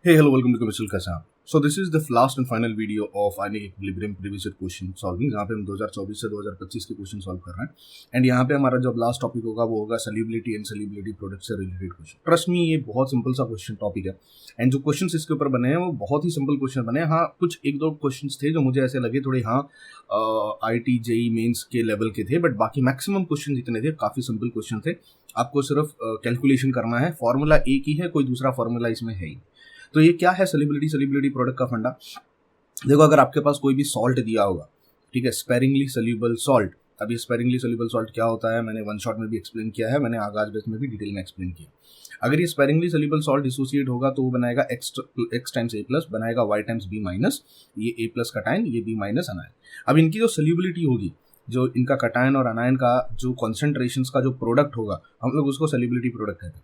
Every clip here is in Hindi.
Hey, hello, welcome to Commercial Kasam. So this is the last and final video of Ionic Equilibrium previous year question solving, जहाँ पे हम 2024 से 2025 के क्वेश्चन सॉल्व कर रहे हैं. एंड यहाँ पे हमारा जो लास्ट टॉपिक होगा वो होगा सॉल्युबिलिटी एंड सॉल्युबिलिटी प्रोडक्ट से रिलेटेड क्वेश्चन. ट्रस्ट मी, ये बहुत सिंपल सा क्वेश्चन टॉपिक है एंड जो क्वेश्चन इसके ऊपर बने हैं वो बहुत ही सिंपल क्वेश्चन बने हैं. हाँ, कुछ एक दो क्वेश्चन थे जो मुझे ऐसे लगे थोड़े IIT JEE मेंस के लेवल के थे, बट बाकी मैक्सिमम क्वेश्चन जितने थे काफ़ी सिंपल क्वेश्चन थे. आपको सिर्फ कैलकुलेशन करना है. फॉर्मूला एक ही है, कोई दूसरा फॉर्मूला इसमें है ही. तो ये क्या है सॉल्युबिलिटी प्रोडक्ट का फंडा. देखो, अगर आपके पास कोई भी सॉल्ट दिया होगा, ठीक है, स्पेरिंगली सोल्यूबल सॉल्ट. अब ये स्पेरिंगली सोल्यूबल सॉल्ट क्या होता है मैंने वन शॉट में भी एक्सप्लेन किया है, मैंने आगाज बेस में भी डिटेल में एक्सप्लेन किया. अगर ये स्पेरिंगली सोल्यूबल सॉल्ट डिसोसिएट होगा तो वो बनाएगा x टाइम्स a प्लस, बनाएगा y टाइम्स b माइनस, ये a प्लस कटायन, ये b माइनस अनायन. अब इनकी जो सोल्यूबिलिटी होगी, जो इनका कटायन और अनायन का जो कॉन्सेंट्रेशंस का जो प्रोडक्ट होगा, हम लोग उसको सोल्यूबिलिटी प्रोडक्ट कहते हैं.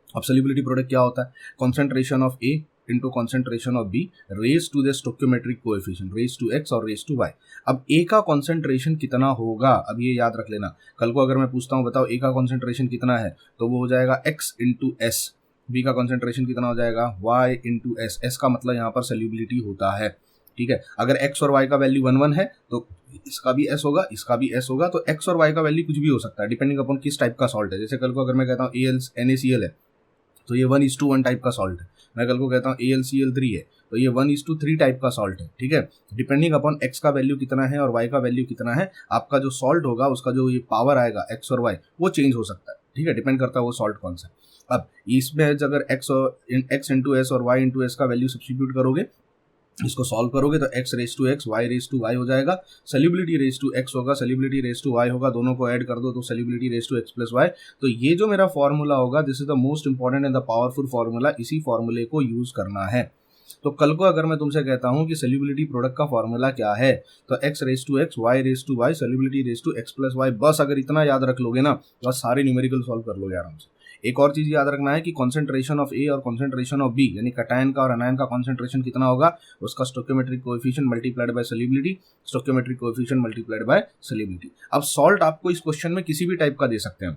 अब सोल्यूबिलिटी प्रोडक्ट क्या होता है? Concentration of A into concentration of B raise to the stoichiometric coefficient raise to x और रेज टू y. अब A का कॉन्सेंट्रेशन कितना होगा, अब ये याद रख लेना. कल को अगर मैं पूछता हूँ बताओ A का कॉन्सेंट्रेशन कितना है, तो वो हो जाएगा x इंटू s. B का कॉन्सेंट्रेशन कितना हो जाएगा y इंटू s. s का मतलब यहाँ पर सोल्यूबिलिटी होता है, ठीक है. अगर x और y का वैल्यू 1 है तो इसका भी s होगा, इसका भी s होगा. तो x और y का वैल्यू कुछ भी हो सकता है डिपेंडिंग अपॉन किस टाइप का सॉल्ट है. जैसे कल को अगर मैं कहता हूँ NaCl है तो ये 1:1 टाइप का सॉल्ट है. मैं कल को कहता हूँ AlCl3 है तो ये 1:3 टाइप का सॉल्ट है, ठीक है. डिपेंडिंग अपॉन x का वैल्यू कितना है और y का वैल्यू कितना है, आपका जो सॉल्ट होगा उसका जो ये पावर आएगा x और y वो चेंज हो सकता है, ठीक है. डिपेंड करता है वो सॉल्ट कौन सा. अब इसमें अगर x इंटू एस और y इंटू एस का वैल्यू सब्स्टिट्यूट करोगे, इसको सॉल्व करोगे तो x raise to x, y raise to y हो जाएगा. सोल्यूबिलिटी रेज टू x होगा, सोल्यूबिलिटी रेज टू y होगा, दोनों को ऐड कर दो तो solubility raise to x plus y. तो ये जो मेरा फॉर्मूला होगा, this is the most important and the powerful formula. इसी फॉर्मूले को यूज करना है. तो कल को अगर मैं तुमसे कहता हूँ कि सोल्यूबिलिटी प्रोडक्ट का फॉर्मूला क्या है, तो x raise to x, y raise to y, solubility raise to x plus y. बस अगर इतना याद रख लोगे ना तो सारे न्यूमेरिकल सॉल्व कर लोगे आराम से. एक और चीज याद रखना है कि कॉन्सेंट्रेशन ऑफ A और कॉन्सेंट्रेशन ऑफ B यानी कटायन का और अनायन का कॉन्सेंट्रेशन कितना होगा, उसका stoichiometric coefficient multiplied by solubility, stoichiometric coefficient multiplied by solubility. अब सॉल्ट आपको इस क्वेश्चन में किसी भी टाइप का दे सकते हैं,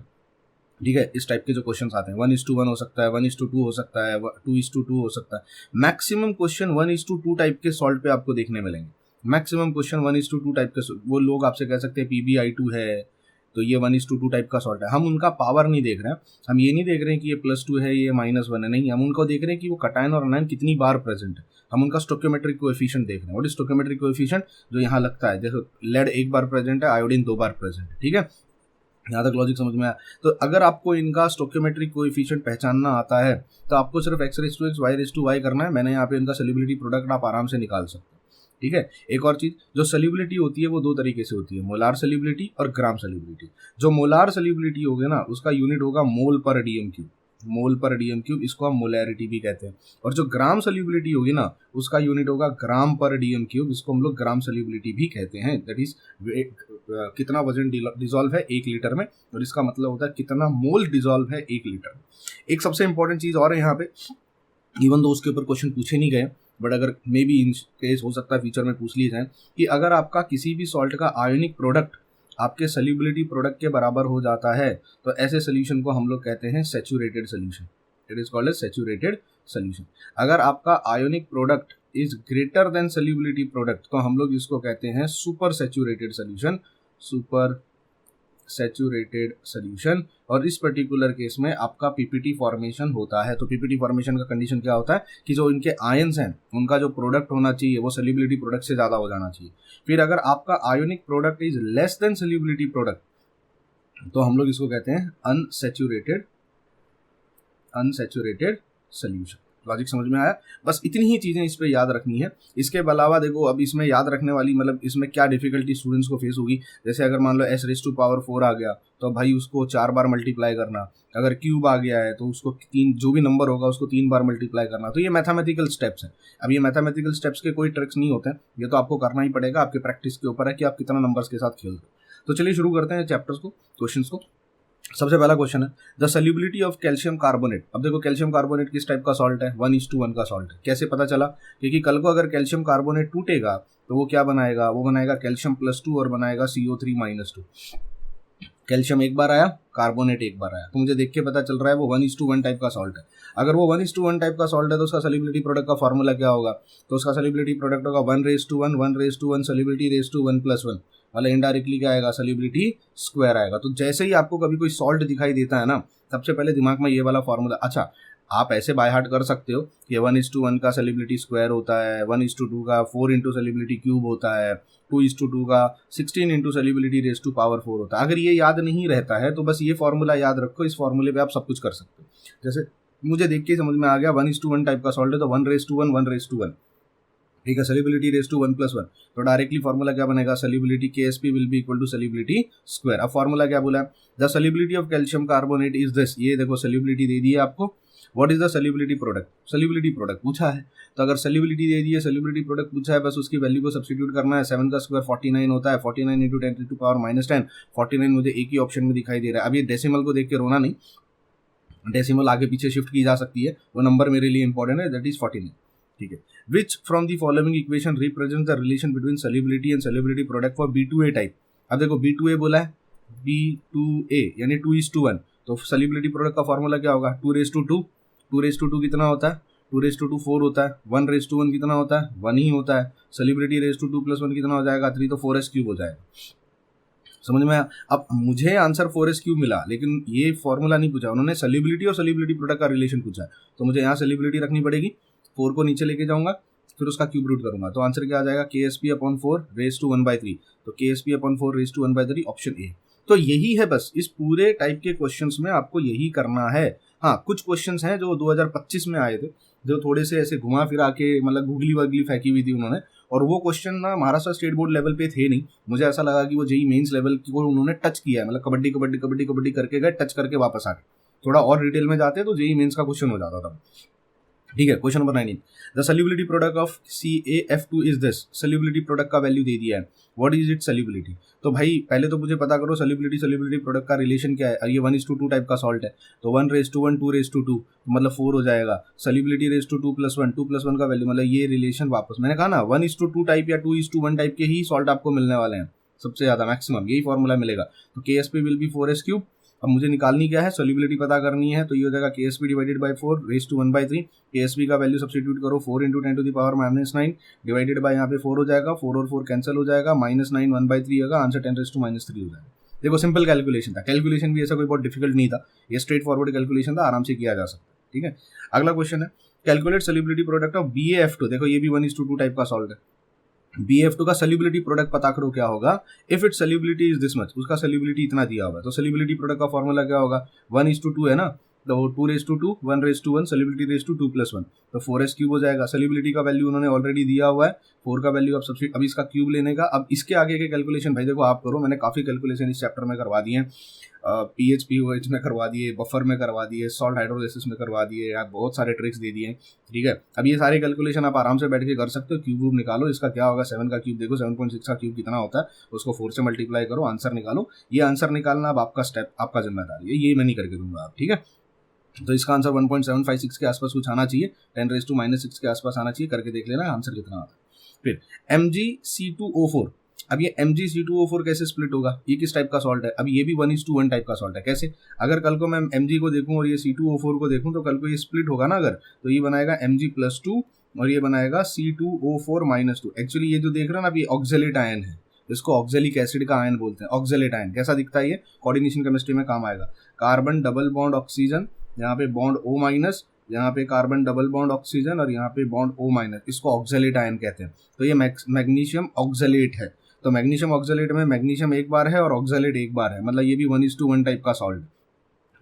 ठीक है. इस टाइप के जो क्वेश्चंस आते हैं 1:1 हो सकता है, 1:2 हो सकता है, 2:2 हो सकता है. मैक्सिमम क्वेश्चन 1:2 टाइप के सॉल्ट पे आपको देखने मिलेंगे. मैक्सिमम क्वेश्चन 1:2 टाइप के. वो लोग आपसे कह सकते हैं PbI2 है तो ये 1:2 टाइप का सॉल्ट है. हम उनका पावर नहीं देख रहे हैं, हम ये नहीं देख रहे हैं कि ये +2 है, ये -1 है, नहीं. हम उनको देख रहे हैं कि वो कटायन और अनायन कितनी बार प्रेजेंट है. हम उनका स्टोइकियोमेट्रिक कोएफिशिएंट देख रहे हैं. What is stoichiometric coefficient? जो यहाँ लगता है, देखो लेड एक बार प्रेजेंट है, आयोडीन 2 बार प्रेजेंट है, ठीक है. यहाँ तक लॉजिक समझ में आया. तो अगर आपको इनका स्टोइकियोमेट्रिक कोएफिशिएंट पहचानना आता है तो आपको सिर्फ x raise to x, y raise to y करना है. मैंने यहाँ पे इनका सोल्यूबिलिटी प्रोडक्ट आप आराम से निकाल सकते हैं, ठीक है. एक और चीज, जो सोल्यूबिलिटी होती है वो दो तरीके से होती है, मोलार सोल्यूबिलिटी और ग्राम सोल्यूबिलिटी. जो मोलार सोल्यूबिलिटी होगी ना उसका यूनिट होगा मोल पर डीएम क्यूब. मोल पर डीएम क्यूब, इसको हम मोलैरिटी भी कहते हैं. और जो ग्राम सोल्यूबिलिटी होगी ना उसका यूनिट होगा ग्राम पर डीएम क्यूब, इसको हम लोग ग्राम सोल्यूबिलिटी भी कहते हैं. दैट इज कितना वजन डिजॉल्व है 1 लीटर में, और इसका मतलब होता है कितना मोल डिजॉल्व है 1 लीटर में. एक सबसे इंपॉर्टेंट चीज और है यहाँ पे, इवन तो उसके ऊपर क्वेश्चन पूछे नहीं गए, बट अगर मे बी इन केस हो सकता है फ्यूचर में पूछ लिए जाए, कि अगर आपका किसी भी सॉल्ट का आयोनिक प्रोडक्ट आपके सोल्यूबिलिटी प्रोडक्ट के बराबर हो जाता है तो ऐसे सोल्यूशन को हम लोग कहते हैं saturated solution. It is called as saturated solution. अगर आपका ionic product is greater than solubility product तो हम लोग इसको कहते हैं super saturated solution. Super saturated solution. और इस पर्टिकुलर केस में आपका पीपीटी फॉर्मेशन होता है. तो पीपीटी फॉर्मेशन का कंडीशन क्या होता है कि जो इनके आयंस हैं उनका जो प्रोडक्ट होना चाहिए वो सोल्यूबिलिटी प्रोडक्ट से ज़्यादा हो जाना चाहिए. फिर अगर आपका ionic product is less than solubility product तो हम लोग इसको कहते हैं अनसैचुरेटेड सोल्यूशन. लॉजिक समझ में आया? बस इतनी ही चीज़ें इस पे याद रखनी है. इसके अलावा देखो, अब इसमें याद रखने वाली मतलब इसमें क्या डिफिकल्टी स्टूडेंट्स को फेस होगी. जैसे अगर मान लो s⁴ आ गया तो भाई उसको 4 बार मल्टीप्लाई करना. अगर क्यूब आ गया है तो उसको 3, जो भी नंबर होगा उसको 3 बार मल्टीप्लाई करना. तो ये मैथमेटिकल स्टेप्स हैं. अब ये मैथमेटिकल स्टेप्स के कोई ट्रिक्स नहीं होते हैं, ये तो आपको करना ही पड़ेगा. आपके प्रैक्टिस के ऊपर है कि आप कितना नंबर्स के साथ खेल रहे हो. तो चलिए शुरू करते हैं चैप्टर्स को, क्वेश्चंस को. सबसे पहला क्वेश्चन है the solubility of calcium carbonate. अब देखो कैल्शियम कार्बोनेट किस टाइप का सॉल्ट है, 1:1 का सॉल्ट है. कैसे पता चला? क्योंकि कल को अगर कैल्शियम कार्बोनेट टूटेगा तो वो क्या बनाएगा, वो बनाएगा कैल्शियम +2 और बनाएगा CO3-2. कैल्शियम एक बार आया, कार्बोनेट एक बार आया, तो मुझे देख के पता चल रहा है वो 1:1 टाइप का सॉल्ट है। अगर वो 1:1 टाइप का सॉल्ट है तो उसका सॉल्युबिलिटी प्रोडक्ट का फॉर्मूला क्या होगा, तो उसका सॉल्युबिलिटी प्रोडक्ट होगा 1:1 1:1 सॉल्युबिलिटी रेज़ टू 1+1, मतलब इनडायरेक्टली क्या आएगा, सॉल्युबिलिटी स्क्वायर आएगा। तो जैसे ही आपको कभी कोई सॉल्ट दिखाई देता है ना, सबसे पहले दिमाग में ये वाला फॉर्मूला, अच्छा आप ऐसे बाय हार्ट कर सकते हो कि 1:1 का सॉल्युबिलिटी स्क्वायर होता है, 1:2 का 4 इंटू सॉल्युबिलिटी क्यूब होता है, 2:2 का 16 into solubility raise to power 4 होता है। अगर ये याद नहीं रहता है तो बस ये फॉर्मूला याद रखो, इस फॉर्मूले पे आप सब कुछ कर सकते हो। जैसे मुझे देख के समझ में आ गया 1:1 टाइप का सॉल्ट है तो 1:1 1:1, ठीक है, सॉल्युबिलिटी रेज़ टू 1+1, तो डायरेक्टली फॉर्मूला क्या बनेगा, solubility KSP will be equal to solubility square. अब फॉर्मूला क्या बोला है, the solubility of calcium carbonate is this, ये देखो सॉल्युबिलिटी दे दी है आपको। What is the solubility product, solubility product पूछा है, तो अगर सॉल्युबिलिटी दे दी है, सॉल्युबिलिटी प्रोडक्ट पूछा है, बस उसकी वैल्यू को सब्स्टिट्यूट करना है। 7 का स्क्वायर 49 होता है, 49 इंटू 10 टू पावर -10, 49 मुझे एक ही ऑप्शन में दिखाई दे रहा है। अब ये डेसिमल को देख के रोना नहीं, डेसिमल आगे पीछे शिफ्ट की जा सकती है, वो नंबर मेरे लिए इंपॉर्टेंट है, दैट इज 49, ठीक है। Which from the following equation represent the relation between solubility and solubility product for B2A type. अब देखो B2A बोला है, B2A यानी 2:1, तो सॉल्युबिलिटी प्रोडक्ट का फॉर्मूला क्या होगा, 2:2, 2:2 कितना होता है, 2:2 4 होता है, 1:1 कितना होता है, 1 ही होता है, सॉल्युबिलिटी रेज़ टू 2+1 कितना हो जाएगा, 3, तो 4s³ हो जाएगा। समझ में आया। अब मुझे आंसर 4s³ मिला, लेकिन ये फॉर्मूला नहीं पूछा उन्होंने, सॉल्युबिलिटी और सॉल्युबिलिटी प्रोडक्ट का रिलेशन पूछा है, तो मुझे यहाँ सॉल्युबिलिटी रखनी पड़ेगी, 4 को नीचे लेके जाऊंगा, फिर उसका क्यूब रूट करूंगा, तो आंसर क्या आ जाएगा, KSP/4 रेज़ टू 1/3, तो KSP/4 rays to 1/3 option A. तो यही है, बस इस पूरे टाइप के क्वेश्चंस में आपको यही करना है। हाँ, कुछ क्वेश्चंस हैं जो 2025 में आए थे, जो थोड़े से ऐसे घुमा फिरा के, मतलब गूगली वगली फेंकी हुई थी उन्होंने, और वो क्वेश्चन ना महाराष्ट्र स्टेट बोर्ड लेवल पे थे नहीं, मुझे ऐसा लगा कि वो जेईई मेंस लेवल की को उन्होंने टच किया है, मतलब कबड्डी कबड्डी कबड्डी कबड्डी करके गए, टच करके वापस आ गए। थोड़ा और डिटेल में जाते तो जेईई मेंस का क्वेश्चन हो जाता था, ठीक है। Question number 19, the solubility product of CaF2 is this, solubility product का वैल्यू दे दिया है, व्हाट इज इट सॉल्युबिलिटी। तो भाई पहले तो मुझे पता करो सॉल्युबिलिटी प्रोडक्ट का रिलेशन क्या है। ये 1:2 टाइप का सॉल्ट है, तो 1:1 2:2 मतलब 4 हो जाएगा, सॉल्युबिलिटी रेज़ टू 2+1, 2+1 का वैल्यू, मतलब ये रिलेशन वापस मैंने कहा ना 1:2 टाइप या 2:1 टाइप के ही सॉल्ट आपको मिलने वाले हैं, सबसे ज्यादा मैक्सिमम यही फॉर्मूला मिलेगा। तो KSP विल बी 4s³। अब मुझे निकालनी क्या है, सॉल्युबिलिटी पता करनी है, तो ये हो जाएगा KSP divided by 4 raise to 1/3, KSP का वैल्यू सब्स्टिट्यूट करो, 4 into 10 to the power -9 divided by यहाँ पे 4 हो जाएगा, 4 और 4 कैंसिल हो जाएगा, -9 1/3 होगा, आंसर 10 रेज़ टू -3 हो जाएगा। देखो सिंपल कैलकुलेशन था, कैलकुलेशन भी ऐसा कोई बहुत डिफिकल्ट नहीं था, ये स्ट्रेट फॉरवर्ड कैलकुलेशन था, आराम से किया जा सकता है, ठीक है। अगला क्वेश्चन है, calculate solubility product of BaF2, देखो ये भी 1:2 टाइप का सॉल्ट है, BaF2 का सॉल्युबिलिटी प्रोडक्ट पता करो क्या होगा, if it solubility is this much, उसका सॉल्युबिलिटी इतना दिया होगा, तो सॉल्युबिलिटी प्रोडक्ट का फॉर्मूला क्या होगा, 1:2 है ना, तो 2:2 1:1 सॉल्युबिलिटी रेज़ टू 2+1, तो 4s³ हो जाएगा। सॉल्युबिलिटी का वैल्यू उन्होंने ऑलरेडी दिया हुआ है, 4 का वैल्यू अब सब्स्टिट्यूट, अब इसका क्यूब लेने का, अब इसके आगे के कैलकुलेशन भाई देखो आप करो, मैंने काफी कैलकुलेशन इस चैप्टर में करवा दिए हैं, PH में करवा दिए, बफर में करवा दिए, सॉल्ट हाइड्रोलाइसिस में करवा दिए, आप बहुत सारे ट्रिक्स दे दिए, ठीक है। अब ये सारे कैलकुलेशन आप आराम से बैठ के कर सकते हो, क्यूब निकालो, इसका क्या होगा, 7 का क्यूब देखो 7.6 का क्यूब कितना होता है, उसको 4 से मल्टीप्लाई करो, आंसर निकालो। ये आंसर निकालना अब आपका स्टेप, आपका जिम्मेदारी है, ये मैं नहीं करके दूंगा आप, ठीक है। तो इसका आंसर 1.756 के आसपास कुछ आना चाहिए, 10 रेज़ टू -6 के आसपास आना चाहिए, करके देख लेना आंसर कितना आता है। फिर MgC2O4, अब ये MgC2O4 कैसे स्प्लिट होगा, ये किस टाइप का सॉल्ट है, अब ये भी 1:1 टाइप का सॉल्ट है, कैसे, अगर कल को मैं Mg को देखूं और ये C2O4 को देखूं, तो कल को ये स्प्लिट होगा ना अगर, तो ये बनाएगा Mg+2 और ये बनाएगा C2O4-2। एक्चुअली ये जो देख रहे हैं ना, अब ये ऑक्जेलेट आयन है, इसको ऑक्जेलिक एसिड का आयन बोलते हैं, ऑक्जेलेट आयन कैसा दिखता है, ये कोऑर्डिनेशन केमिस्ट्री में काम आएगा। कार्बन डबल बॉन्ड ऑक्सीजन, यहाँ पे बॉन्ड O-, यहाँ पे कार्बन डबल बॉन्ड ऑक्सीजन और यहाँ पे बॉन्ड O-, इसको ऑक्जेलेट आयन कहते हैं। तो ये मैग्नीशियम ऑक्जेलेट है, तो मैग्नीशियम ऑक्जेलेट में मैग्नीशियम एक बार है और ऑक्जेलेट एक बार है, मतलब ये भी 1:1 टाइप का सॉल्ट,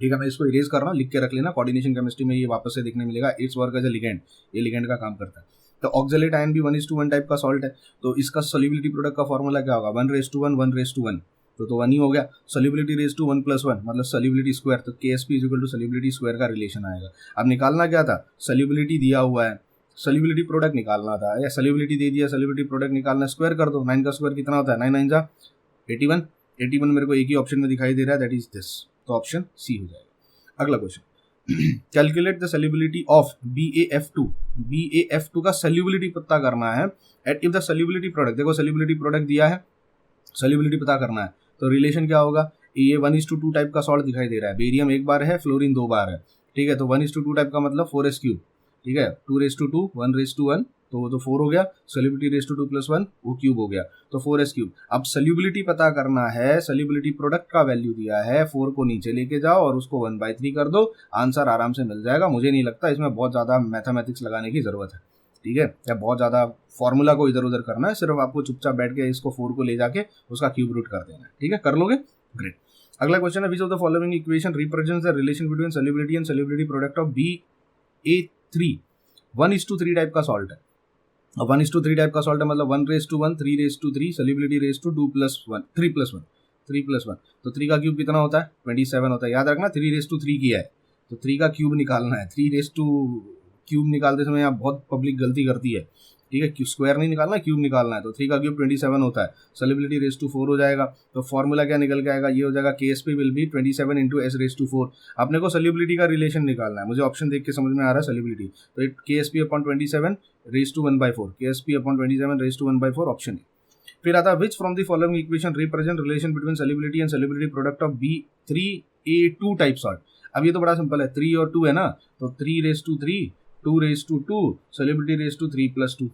ठीक है। मैं इसको इरेज कर रहा हूँ, लिख के रख लेना, कोऑर्डिनेशन केमिस्ट्री में ये वापस से देखने मिलेगा, it's work as a legend, ये लिगेंड का काम करता है। तो ऑक्जेलेट आयन भी 1:1 टाइप का सॉल्ट है, तो इसका सॉल्युबिलिटी प्रोडक्ट का फॉर्मूला क्या होगा, 1:1 1:1, तो 1 ही हो गया। सॉल्युबिलिटी रेज़ टू 1+1 मतलब सॉल्युबिलिटी स्क्वायर, तो KSP equal to solubility square का रिलेशन आएगा। अब निकालना क्या था, सॉल्युबिलिटी दिया हुआ है, सॉल्युबिलिटी प्रोडक्ट निकालना था, या सॉल्युबिलिटी दे दिया, सॉल्युबिलिटी प्रोडक्ट निकालना, स्क्वायर कर दो, 9 का स्क्वायर कितना होता है, 9 9 जा 81, 81 मेरे को एक ही ऑप्शन में दिखाई दे रहा है, दैट इज दिस, तो ऑप्शन सी हो जाएगा। अगला question, calculate the solubility of BaF2 का सॉल्युबिलिटी पता करना है at if the solubility product, देखो सॉल्युबिलिटी प्रोडक्ट दिया है, सॉल्युबिलिटी पता करना है, तो रिलेशन क्या होगा, ये 1:2 टाइप का सॉल्ट दिखाई दे रहा है, बेरियम एक बार है, फ्लोरीन 2 बार है, ठीक है। तो 1:2 टाइप का मतलब 4s3, ठीक है, 2:2 1:1 तो वो तो 4 हो गया, सोल्यूबिलिटी रेस टू 2 + 1 वो क्यूब हो गया, तो 4s3। अब सोल्यूबिलिटी पता करना है, सोल्यूबिलिटी प्रोडक्ट का वैल्यू दिया है, 4 को नीचे लेके जाओ और उसको 1/3 कर दो, आंसर आराम से मिल जाएगा। मुझे नहीं लगता इसमें बहुत ज़्यादा मैथमेटिक्स लगाने की ज़रूरत है, ठीक है, या बहुत ज़्यादा फॉर्मूला को इधर उधर करना है, सिर्फ आपको चुपचाप बैठ के इसको 4 को ले जाके उसका क्यूब रूट कर देना है, ठीक है, कर लोगे, ग्रेट। अगला क्वेश्चन है, which of the following equation represents the relation between solubility and solubility product of BA3। 1:3 type का सॉल्ट है, 1:3 टाइप का सॉल्ट है मतलब 1:1 3:3 सोल्यूबिलिटी रेस टू 2 + 1 3 + 1 तो 3 का क्यूब कितना होता है 27 होता है। याद रखना 3:3 किया है तो 3 का क्यूब निकालना है। 3 क्यूब निकालते समय आप बहुत पब्लिक गलती करती है, ठीक है, स्क्वायर नहीं निकालना, क्यूब निकालना है। तो 3 का क्यूब 27 होता है, सोल्यूबिलिटी रेस टू 4 हो जाएगा। तो फॉर्मूला क्या निकल के आएगा, ये हो जाएगा KSP विल बी 27 × S⁴। अपने को सोल्यूबिलिटी का रिलेशन निकालना है, मुझे ऑप्शन देख के समझ में आ रहा है सोल्यूबिलिटी, तो KSP/27 raise to 1/4, KSP/27 raise to 1/4 option है। फिर आता है, which from the following equation represent relation between solubility and solubility product of B3A2 type salt. अब ये तो बड़ा सिंपल है, 3 और 2 है ना, तो 3:3 2:2 सोल्यूबिलिटी रेस टू 3 + 2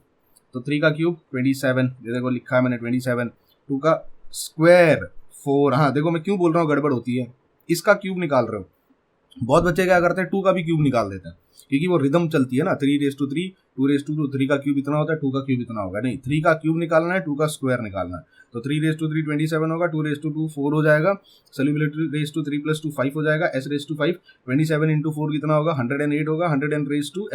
तो 3 का क्यूब 27, ये देखो लिखा है मैंने 27, 2 का स्क्वायर 4। हाँ देखो मैं क्यों बोल रहा हूँ गड़बड़ होती है, इसका क्यूब निकाल रहे हो, बहुत बच्चे क्या करते हैं 2 का भी क्यूब निकाल देते हैं, क्योंकि वो रिदम चलती है ना, 3:3 2:2 3 का क्यूब इतना होता है, 2 का क्यूब इतना होगा, नहीं 3 का क्यूब निकालना है, 2 का स्क्वायर निकालना है। तो 3:3 27 होगा, 2:2 4 हो जाएगा, सोल्यूबिलिटी रेस टू 3 + 2 5 हो जाएगा, S⁵, 27 × 4 कितना होगा 108 होगा, 100 रेस टू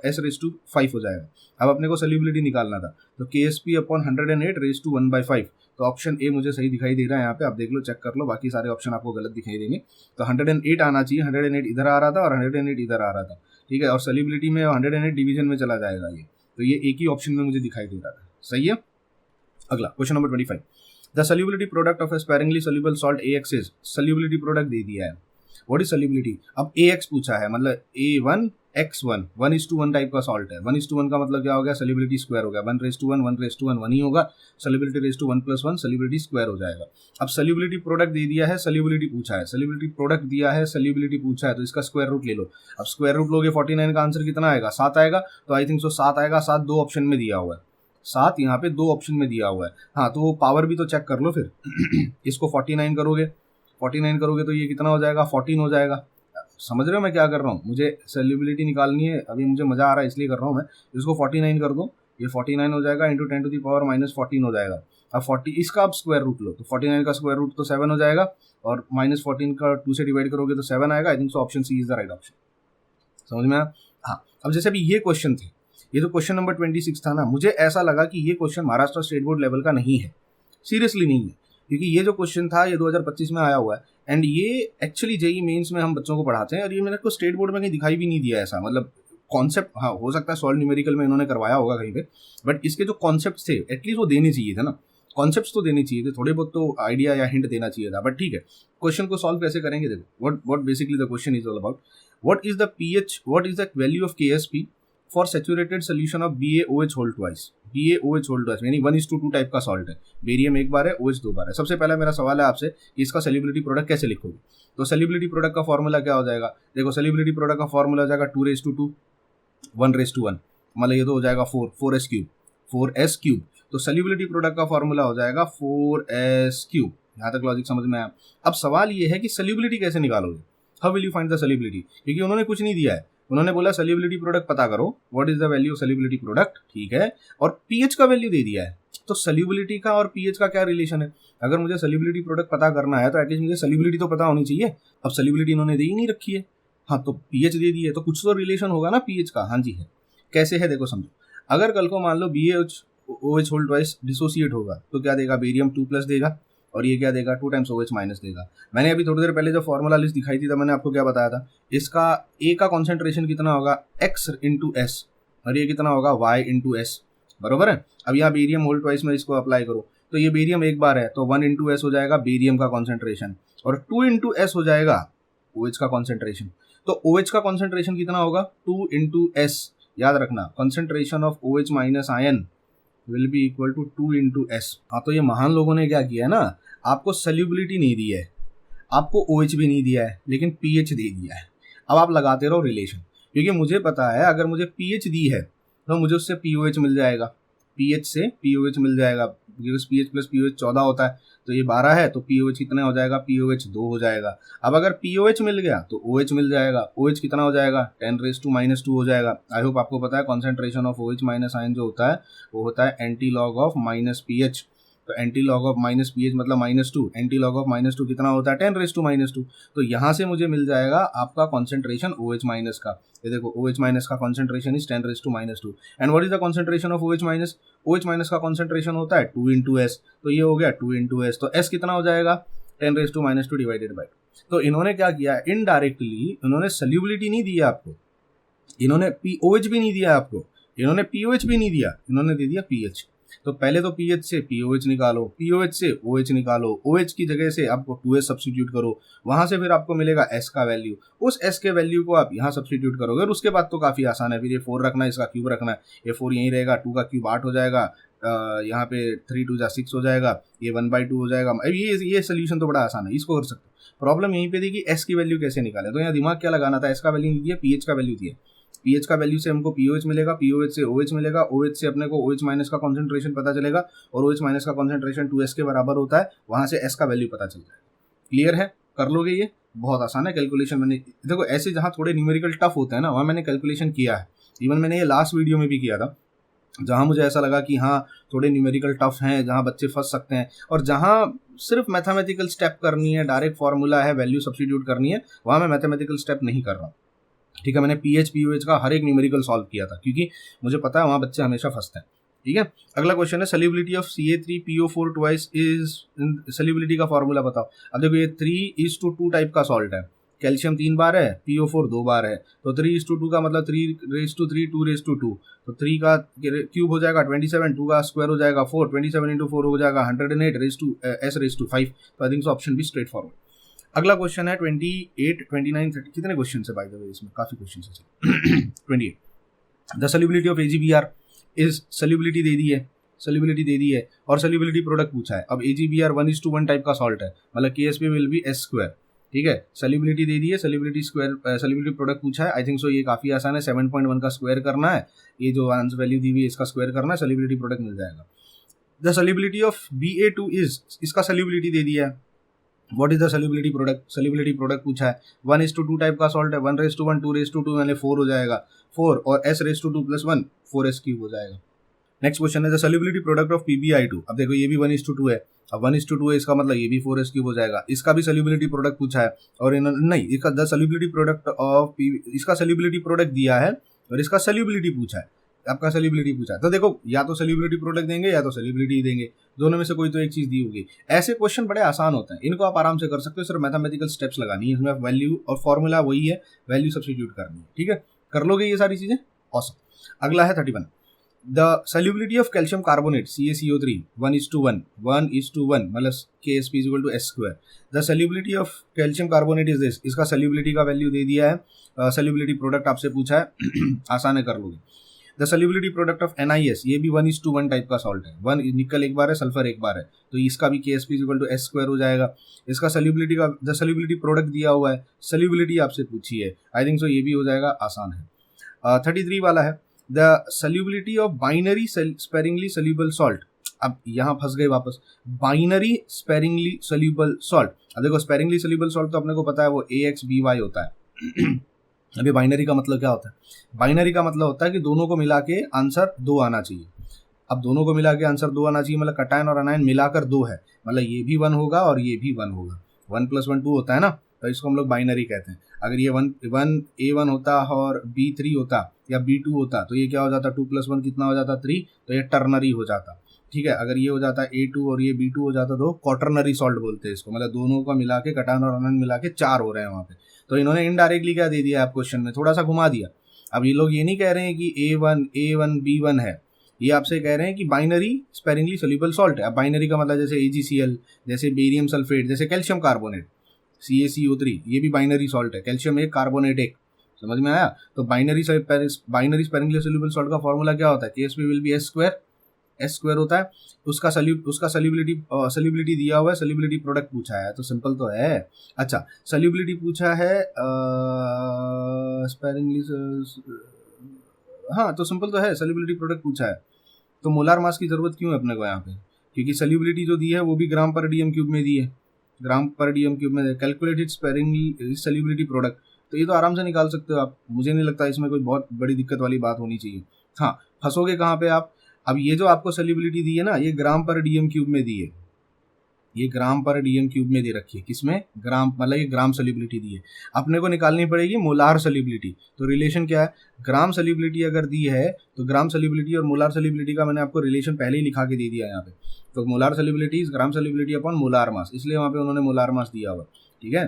S⁵ हो जाएगा। अब अपने को सोल्यूबिलिटी निकालना था, तो KSP/108 रेस टू 1/5, तो ऑप्शन ए मुझे सही दिखाई दे रहा है यहाँ पे, आप देख लो चेक कर लो, बाकी सारे ऑप्शन आपको गलत दिखाई देंगे। तो 108 आना चाहिए, 108 इधर आ रहा था और 108 इधर आ रहा था, ठीक है, और सोल्यूबिलिटी में 108 डिवीजन में चला जाएगा ये, तो ये एक ही ऑप्शन में मुझे दिखाई दे रहा था, सही है। अगला question number 25, the solubility product of a sparingly soluble salt AX is, solubility product दे दिया है, व्हाट इज सोल्यूबिलिटी। अब AX पूछा है मतलब A1X1 1:1 टाइप का सॉल्ट है, 1:1 का मतलब क्या हो गया, सोल्यूबिलिटी स्क्वायर हो गया, 1:1 1:1 1 ही होगा, solubility raise to 1 + 1 solubility square हो जाएगा। अब सोल्यूबिलिटी प्रोडक्ट दे दिया है, सोल्यूबिलिटी पूछा है, सोल्यूबिलिटी प्रोडक्ट दिया है, सोल्यूबिलिटी पूछा है, तो इसका स्क्वायर रूट ले लो। अब स्क्वायर रूट लोगे 49 का आंसर कितना आएगा 7 आएगा, तो आई थिंक सो 7 आएगा, 7 2 ऑप्शन में दिया हुआ है, 7 यहाँ पे 2 ऑप्शन में दिया हुआ है। हाँ तो वो पावर भी तो चेक कर लो फिर इसको 49 करोगे तो ये कितना हो जाएगा 14 हो जाएगा। समझ रहे हो मैं क्या कर रहा हूँ, मुझे सोल्यूबिलिटी निकालनी है, अभी मुझे मजा आ रहा है इसलिए कर रहा हूँ मैं। इसको 49 कर दो, ये 49 हो जाएगा × 10⁻⁻14 हो जाएगा। अब 40 इसका आप स्क्वायर रूट लो, तो 49 का स्क्वायर रूट तो 7 हो जाएगा, और -14 का 2 से डिवाइड करोगे तो 7 आएगा। I think so option C is the right option, समझ में आया। हाँ अब जैसे अभी ये क्वेश्चन थे, ये तो क्वेश्चन नंबर 26 था ना, मुझे ऐसा लगा कि ये question Maharashtra state board level का नहीं है, सीरियसली नहीं है, क्योंकि ये जो क्वेश्चन था ये 2025 में आया हुआ है, एंड ये एक्चुअली JEE मेंस में हम बच्चों को पढ़ाते हैं, और ये मेरे को स्टेट बोर्ड में कहीं दिखाई भी नहीं दिया ऐसा, मतलब कॉन्सेप्ट, हाँ हो सकता है सॉल्व न्यूमेरिकल में इन्होंने करवाया होगा कहीं पे, बट इसके जो कॉन्सेप्ट थे एटलीस्ट वो देने चाहिए थे ना, कॉन्सेप्ट्स तो देने चाहिए थे, थोड़े बहुत तो आइडिया या हिंट देना चाहिए था, बट ठीक है। क्वेश्चन को सॉल्व कैसे करेंगे, देखो what basically the question is all about, what is the pH, what is the value of KSP for saturated solution of BaOH whole twice, BaOH whole twice यानी 1:2 टाइप का सॉल्ट है, बेरियम एक बार है, OH 2 बार है। सबसे पहला मेरा सवाल है आपसे कि इसका सोल्यूबिलिटी प्रोडक्ट कैसे लिखोगे, तो सोल्यूबिलिटी प्रोडक्ट का फॉर्मूला क्या हो जाएगा, देखो सोल्यूबिलिटी प्रोडक्ट का फॉर्मूला हो जाएगा 2:2 1:1, मतलब ये तो हो जाएगा 4s क्यूब, तो सोल्यूबिलिटी प्रोडक्ट का फॉर्मूला हो जाएगा 4s क्यूब। यहाँ तक लॉजिक समझ में आया। अब सवाल ये है कि सोल्यूबिलिटी कैसे निकालोगे, how will you find the solubility, क्योंकि उन्होंने कुछ नहीं दिया है, उन्होंने बोला सोल्यूबिलिटी प्रोडक्ट पता करो, what is the value of solubility product, ठीक है, और pH का वैल्यू दे दिया है, तो सोल्यूबिलिटी का और pH का क्या रिलेशन है। अगर मुझे सोल्यूबिलिटी प्रोडक्ट पता करना है तो एटलीस्ट मुझे सोल्यूबिलिटी तो पता होनी चाहिए, अब सोल्यूबिलिटी इन्होंने दे ही नहीं रखी है, हाँ तो pH दे दी है, तो कुछ तो रिलेशन होगा ना pH का। हाँ जी है, कैसे है देखो समझो, अगर कल को मान लो BaOH होल ट्वाइस डिसोसिएट होगा तो क्या देगा, बेरियम 2+ देगा, और ये क्या देगा 2 टाइम्स OH- देगा। मैंने अभी थोड़ी देर पहले जब फॉर्मूला लिस्ट दिखाई थी तब मैंने आपको क्या बताया था, इसका A का कॉन्सेंट्रेशन कितना होगा X × S, और ये कितना होगा Y × S, बरोबर है। अब यहाँ बेरियम होल ट्वाइस में इसको अप्लाई करो, तो ये बेरियम एक बार है तो 1 × S हो जाएगा बेरियम का कॉन्सेंट्रेशन, और 2 × S हो जाएगा OH का कॉन्सेंट्रेशन। तो OH का कॉन्सेंट्रेशन कितना होगा 2 × S, याद रखना concentration of OH- ion will be equal to 2 × S। हाँ तो ये महान लोगों ने क्या किया है ना, आपको सोल्यूबिलिटी नहीं दी है, आपको OH भी नहीं दिया है लेकिन pH दे दिया है। अब आप लगाते रहो रिलेशन, क्योंकि मुझे पता है अगर मुझे pH दी है तो मुझे उससे POH मिल जाएगा, pH से POH मिल जाएगा, बिकॉज pH प्लस POH 14 होता है, तो ये 12 है तो POH कितना हो जाएगा, POH 2 हो जाएगा। अब अगर POH मिल गया तो OH मिल जाएगा, OH कितना हो जाएगा 10⁻² हो जाएगा। आई होप आपको पता है concentration of OH minus ion जो होता है वो होता है anti log of minus PH। तो anti log of minus PH मतलब -2, एंटी लॉग ऑफ -2 कितना होता है 10⁻²। तो यहाँ से मुझे मिल जाएगा आपका कॉन्सेंट्रेशन OH माइनस का। ये देखो OH माइनस का concentration is 10⁻²। And what is the concentration of OH minus? OH minus का कॉन्सेंट्रेशन होता है 2 × S, तो ये हो गया 2 × S, तो S कितना हो जाएगा 10⁻² डिवाइडेड बाई। तो इन्होंने क्या किया, इनडायरेक्टली इन्होंने सल्यूबिलिटी नहीं दी आपको, इन्होंने OH भी नहीं दिया आपको, इन्होंने POH भी नहीं दिया, इन्होंने दे दिया pH। तो पहले तो pH से POH निकालो, POH से OH निकालो, OH की जगह से आपको 2S सब्स्टिट्यूट करो, वहां से फिर आपको मिलेगा S का वैल्यू, उस S के वैल्यू को आप यहाँ सब्स्टिट्यूट करोगे और उसके बाद तो काफ़ी आसान है, फिर ये 4 रखना है, इसका क्यूब रखना है, ये 4 यहीं रहेगा, 2 का क्यूब 8 हो जाएगा, यहाँ पे 3 × 2 = 6 हो जाएगा, ये 1/2 हो जाएगा। अब ये सोल्यूशन तो बड़ा आसान है, इसको कर सकते हो। प्रॉब्लम यहीं पे थी कि S की वैल्यू कैसे निकाले, तो यहाँ दिमाग क्या लगाना था, S का वैल्यू नहीं दिया, PH का वैल्यू दिया, pH का वैल्यू से हमको POH मिलेगा, POH से OH मिलेगा, OH से अपने को OH माइनस का कॉन्सेंट्रेशन पता चलेगा और OH माइनस का कॉन्सेंट्रेशन 2S के बराबर होता है, वहां से S का वैल्यू पता चल जाएगा। क्लियर है, कर लोगे, ये बहुत आसान है कैलकुलेशन। मैंने देखो ऐसे जहाँ थोड़े न्यूमेरिकल टफ होते हैं ना वहाँ मैंने कैलकुलेशन किया है, इवन मैंने ये लास्ट वीडियो में भी किया था, जहाँ मुझे ऐसा लगा कि हाँ थोड़े न्यूमेरिकल टफ हैं, जहाँ बच्चे फंस सकते हैं, और जहाँ सिर्फ मैथमेटिकल स्टेप करनी है, डायरेक्ट फार्मूला है, वैल्यू सब्स्टिट्यूट करनी है, वहाँ मैं मैथमेटिकल स्टेप नहीं कर रहा हूँ। ठीक है, मैंने pH POH का हर एक न्यूमेरिकल सॉल्व किया था, क्योंकि मुझे पता है वहाँ बच्चे हमेशा फंसते हैं। ठीक है, अगला क्वेश्चन है सल्युबिलिटी ऑफ Ca3PO4 ट्वाइस इज, सल्युबिलिटी का फॉर्मूला बताओ। अब देखो ये 3:2 टाइप का सॉल्ट है, कैल्शियम 3 बार है, PO4 2 बार है, तो 3:2 का मतलब 3⁻3 2:2, तो 3 का क्यूब हो जाएगा 27, 2 का स्क्वायर हो जाएगा 4, 27 × 4 हो जाएगा 108 S�5। तो आई थिंक ऑप्शन भी स्ट्रेट फॉरवर्ड। अगला क्वेश्चन है 28, 29, 30, कितने क्वेश्चन है बाय द वे, इसमें काफी क्वेश्चन है। 28 the solubility of AgBr is, सल्युबिलिटी दे दी है, सल्युबिलिटी दे दी है और सल्युबिलिटी प्रोडक्ट पूछा है। अब AgBr 1:1 टाइप का सॉल्ट है, मतलब KSP विल बी S²। ठीक है, सल्युबिलिटी दे दी है, सल्युबिलिटी स्क्वायर, सल्युबिलिटी प्रोडक्ट पूछा है। आई थिंक सो ये काफी आसान है, 7.1 का स्क्वायर करना है, ये जो आंसर वैल्यू दी हुई है इसका स्क्वायर करना है, सल्युबिलिटी प्रोडक्ट मिल जाएगा। The solubility of Ba2 is, इसका सल्युबिलिटी दे दिया है। What is the solubility product, solubility product पूछा है, 1:2 टाइप का सॉल्ट है, 1:1 2:2 यानी 4 हो जाएगा, 4 और S⁻2 + 1 4S³ हो जाएगा। नेक्स्ट क्वेश्चन है the solubility product of PbI2। अब देखो ये भी 1:2 है, अब 1:2 है इसका मतलब ये भी 4S³ हो जाएगा, इसका भी सल्युबिलिटी प्रोडक्ट पूछा है, और नहीं इसका द सल्युबिलिटी प्रोडक्ट ऑफ इसका सल्युबिलिटी प्रोडक्ट दिया है और इसका सल्युबिलिटी पूछा है, आपका सल्युबिलिटी पूछा है। तो देखो या तो सल्युबिलिटी प्रोडक्ट देंगे या तो सल्युबिलिटी देंगे, दोनों में से कोई तो एक चीज दी होगी। ऐसे क्वेश्चन बड़े आसान होते हैं, इनको आप आराम से कर सकते हो, सिर्फ मैथमेटिकल स्टेप्स लगानी है, इसमें वैल्यू और फॉर्मूला वही है, वैल्यू सब्स्टिट्यूट करनी है। ठीक है, कर लोगे ये सारी चीजें, ऑसम। अगला है 31 the solubility of calcium carbonate CaCO3 1:1 मतलब KSP = S²। The solubility of calcium carbonate is this, इसका सल्युबिलिटी का वैल्यू दे दिया है, सल्युबिलिटी प्रोडक्ट आपसे पूछा है, आसान है, कर लोगे। The solubility product of NiS, ये भी 1:1 टाइप का सॉल्ट है, 1 निकल एक बार है, सल्फर एक बार है, तो इसका भी KSP = S² हो जाएगा। इसका सल्युबिलिटी का द सल्युबिलिटी प्रोडक्ट दिया हुआ है, सल्युबिलिटी आपसे पूछी है, आई थिंक सो ये भी हो जाएगा, आसान है। 33 वाला है the solubility of binary sparingly soluble salt. अब यहाँ फंस गए वापस, बाइनरी स्पेरिंगली सोल्यूबल सॉल्ट। अब देखो स्पेरिंगली सोल्यूबल सॉल्ट तो अपने को पता है वो AX/BY होता है। अभी बाइनरी का मतलब क्या होता है, बाइनरी का मतलब होता है कि दोनों को मिला के आंसर 2 आना चाहिए। अब दोनों को मिला के आंसर 2 आना चाहिए, मतलब कटायन और अनायन मिलाकर 2 है, मतलब ये भी 1 होगा और ये भी 1 होगा, 1 + 1 2 होता है ना, तो इसको हम लोग बाइनरी कहते हैं। अगर ये 1 A1 होता और B3 होता या B2 होता तो ये क्या हो जाता, 2 + 1 कितना हो जाता 3, तो ये टर्नरी हो जाता। ठीक है, अगर ये हो जाता A2 और ये B2 हो जाता तो क्वाटरनरी सॉल्ट बोलते हैं इसको, मतलब दोनों का मिला के कटायन और अनायन मिला के 4 हो रहे हैं वहाँ पे। तो इन्होंने इनडायरेक्टली क्या दे दिया आप क्वेश्चन में, थोड़ा सा घुमा दिया। अब ये लोग ये नहीं कह रहे हैं कि A1 B1 है, ये आपसे कह रहे हैं कि बाइनरी स्पेरिंगली सोल्यूबल सॉल्ट है। अब बाइनरी का मतलब जैसे AgCl, जैसे बेरियम सल्फेट, जैसे कैल्शियम कार्बोनेट CaCO3, ये भी बाइनरी सॉल्ट है, कैल्शियम 1 कार्बोनेट 1, समझ में आया। तो बाइनरी स्पेरिंगली सोल्यूबल सॉल्ट का फॉर्मूला क्या होता है, KSP will B S², S square होता है। उसका सल्यूबिलिटी दिया हुआ है, सल्यूबिलिटी प्रोडक्ट पूछा है, तो सिंपल तो है। अच्छा, सल्यूबिलिटी पूछा है स्पेरिंगली, हाँ तो सिंपल तो है, सल्यूबिलिटी प्रोडक्ट पूछा है, तो मोलार मास की जरूरत क्यों है अपने को यहाँ पे, क्योंकि सल्यूबिलिटी जो दी है वो भी ग्राम पर डीएम क्यूब में दी है, ग्राम पर डीएम क्यूब में। कैलकुलेटेड स्पेरिंगली सल्यूबिलिटी प्रोडक्ट, तो ये तो आराम से निकाल सकते हो आप, मुझे नहीं लगता इसमें कोई बहुत बड़ी दिक्कत वाली बात होनी चाहिए। हाँ, फंसोगे कहाँ पे आप, अब ये जो आपको सल्यूबिलिटी दी है ना, ये ग्राम पर डीएम क्यूब में दी है, ये ग्राम पर डीएम क्यूब में दे रखी है, किसमें, ग्राम, मतलब ये ग्राम सल्यूबिलिटी दी है, अपने को निकालनी पड़ेगी मोलार सल्यूबिलिटी। तो रिलेशन क्या है, ग्राम सल्यूबिलिटी अगर दी है तो ग्राम सल्यूबिलिटी और मोलार सल्यूबिलिटी का मैंने आपको रिलेशन पहले ही लिखा के दे दिया है यहाँ पे। तो molar solubility is gram solubility upon molar mass, इसलिए वहाँ पे उन्होंने मोलार मास दिया हुआ, ठीक है।